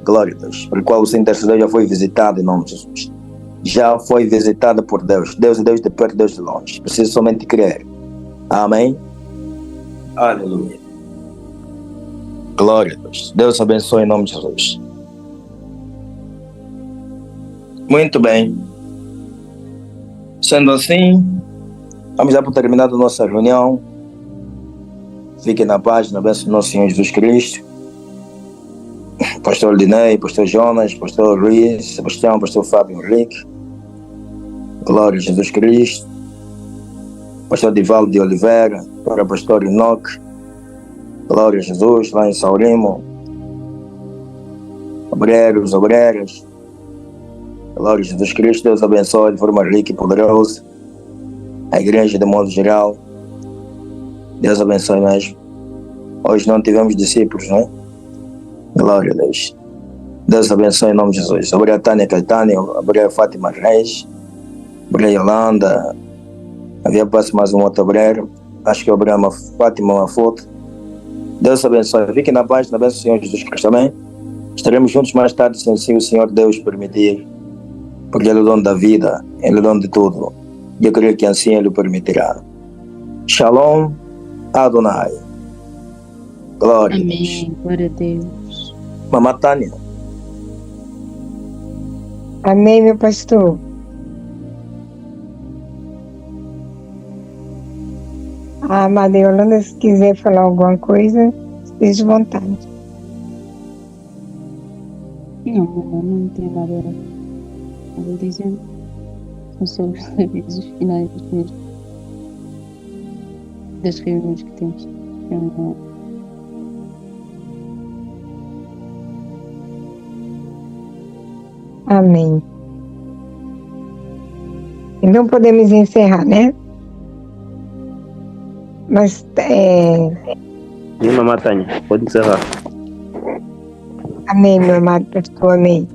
glória a Deus, por qual você intercedeu, já foi visitada em nome de Jesus. Já foi visitada por Deus. Deus é Deus de perto, Deus de longe. Precisa somente crer. Amém. Aleluia. Glória a Deus. Deus abençoe em nome de Jesus. Muito bem. Sendo assim, vamos já para terminar a nossa reunião. Fiquem na paz, na bênção do nosso Senhor Jesus Cristo. Pastor Linei, Pastor Jonas, Pastor Luiz, Sebastião, Pastor Fábio Henrique. Glória a Jesus Cristo. Pastor Divaldo de Oliveira, para Pastor Enoque. Glória a Jesus, lá em Saurimo. Obreiros, obreiras. Glória a Jesus Cristo. Deus abençoe de forma rica e poderosa a igreja de modo geral. Deus abençoe mesmo. Hoje não tivemos discípulos, não é? Glória a Deus. Deus abençoe em nome de Jesus. Obrigado, Tânia Caetano. Obrigado, Fátima Reis. Obrigado, Yolanda. Havia passado mais um outro obreiro. Acho que é obrigado, Fátima Mafuta. Deus abençoe. Fiquem na paz, na bênção do Senhor Jesus Cristo. Amém? Estaremos juntos mais tarde, se assim o Senhor Deus permitir. Porque Ele é o dono da vida. Ele é o dono de tudo. E eu creio que assim Ele o permitirá. Shalom Adonai. Glória Amém. a Deus. Glória a Deus. Mamãe Tânia. Amém, meu pastor. A amada Yolanda, se quiser falar alguma coisa, esteja à vontade. Não tenho nada a dizer. São só os avisos finais das reuniões que temos. Amém. Então podemos encerrar, né? Mas Sim, mamãe Tânia, pode encerrar. amém, meu amado pastor, amém.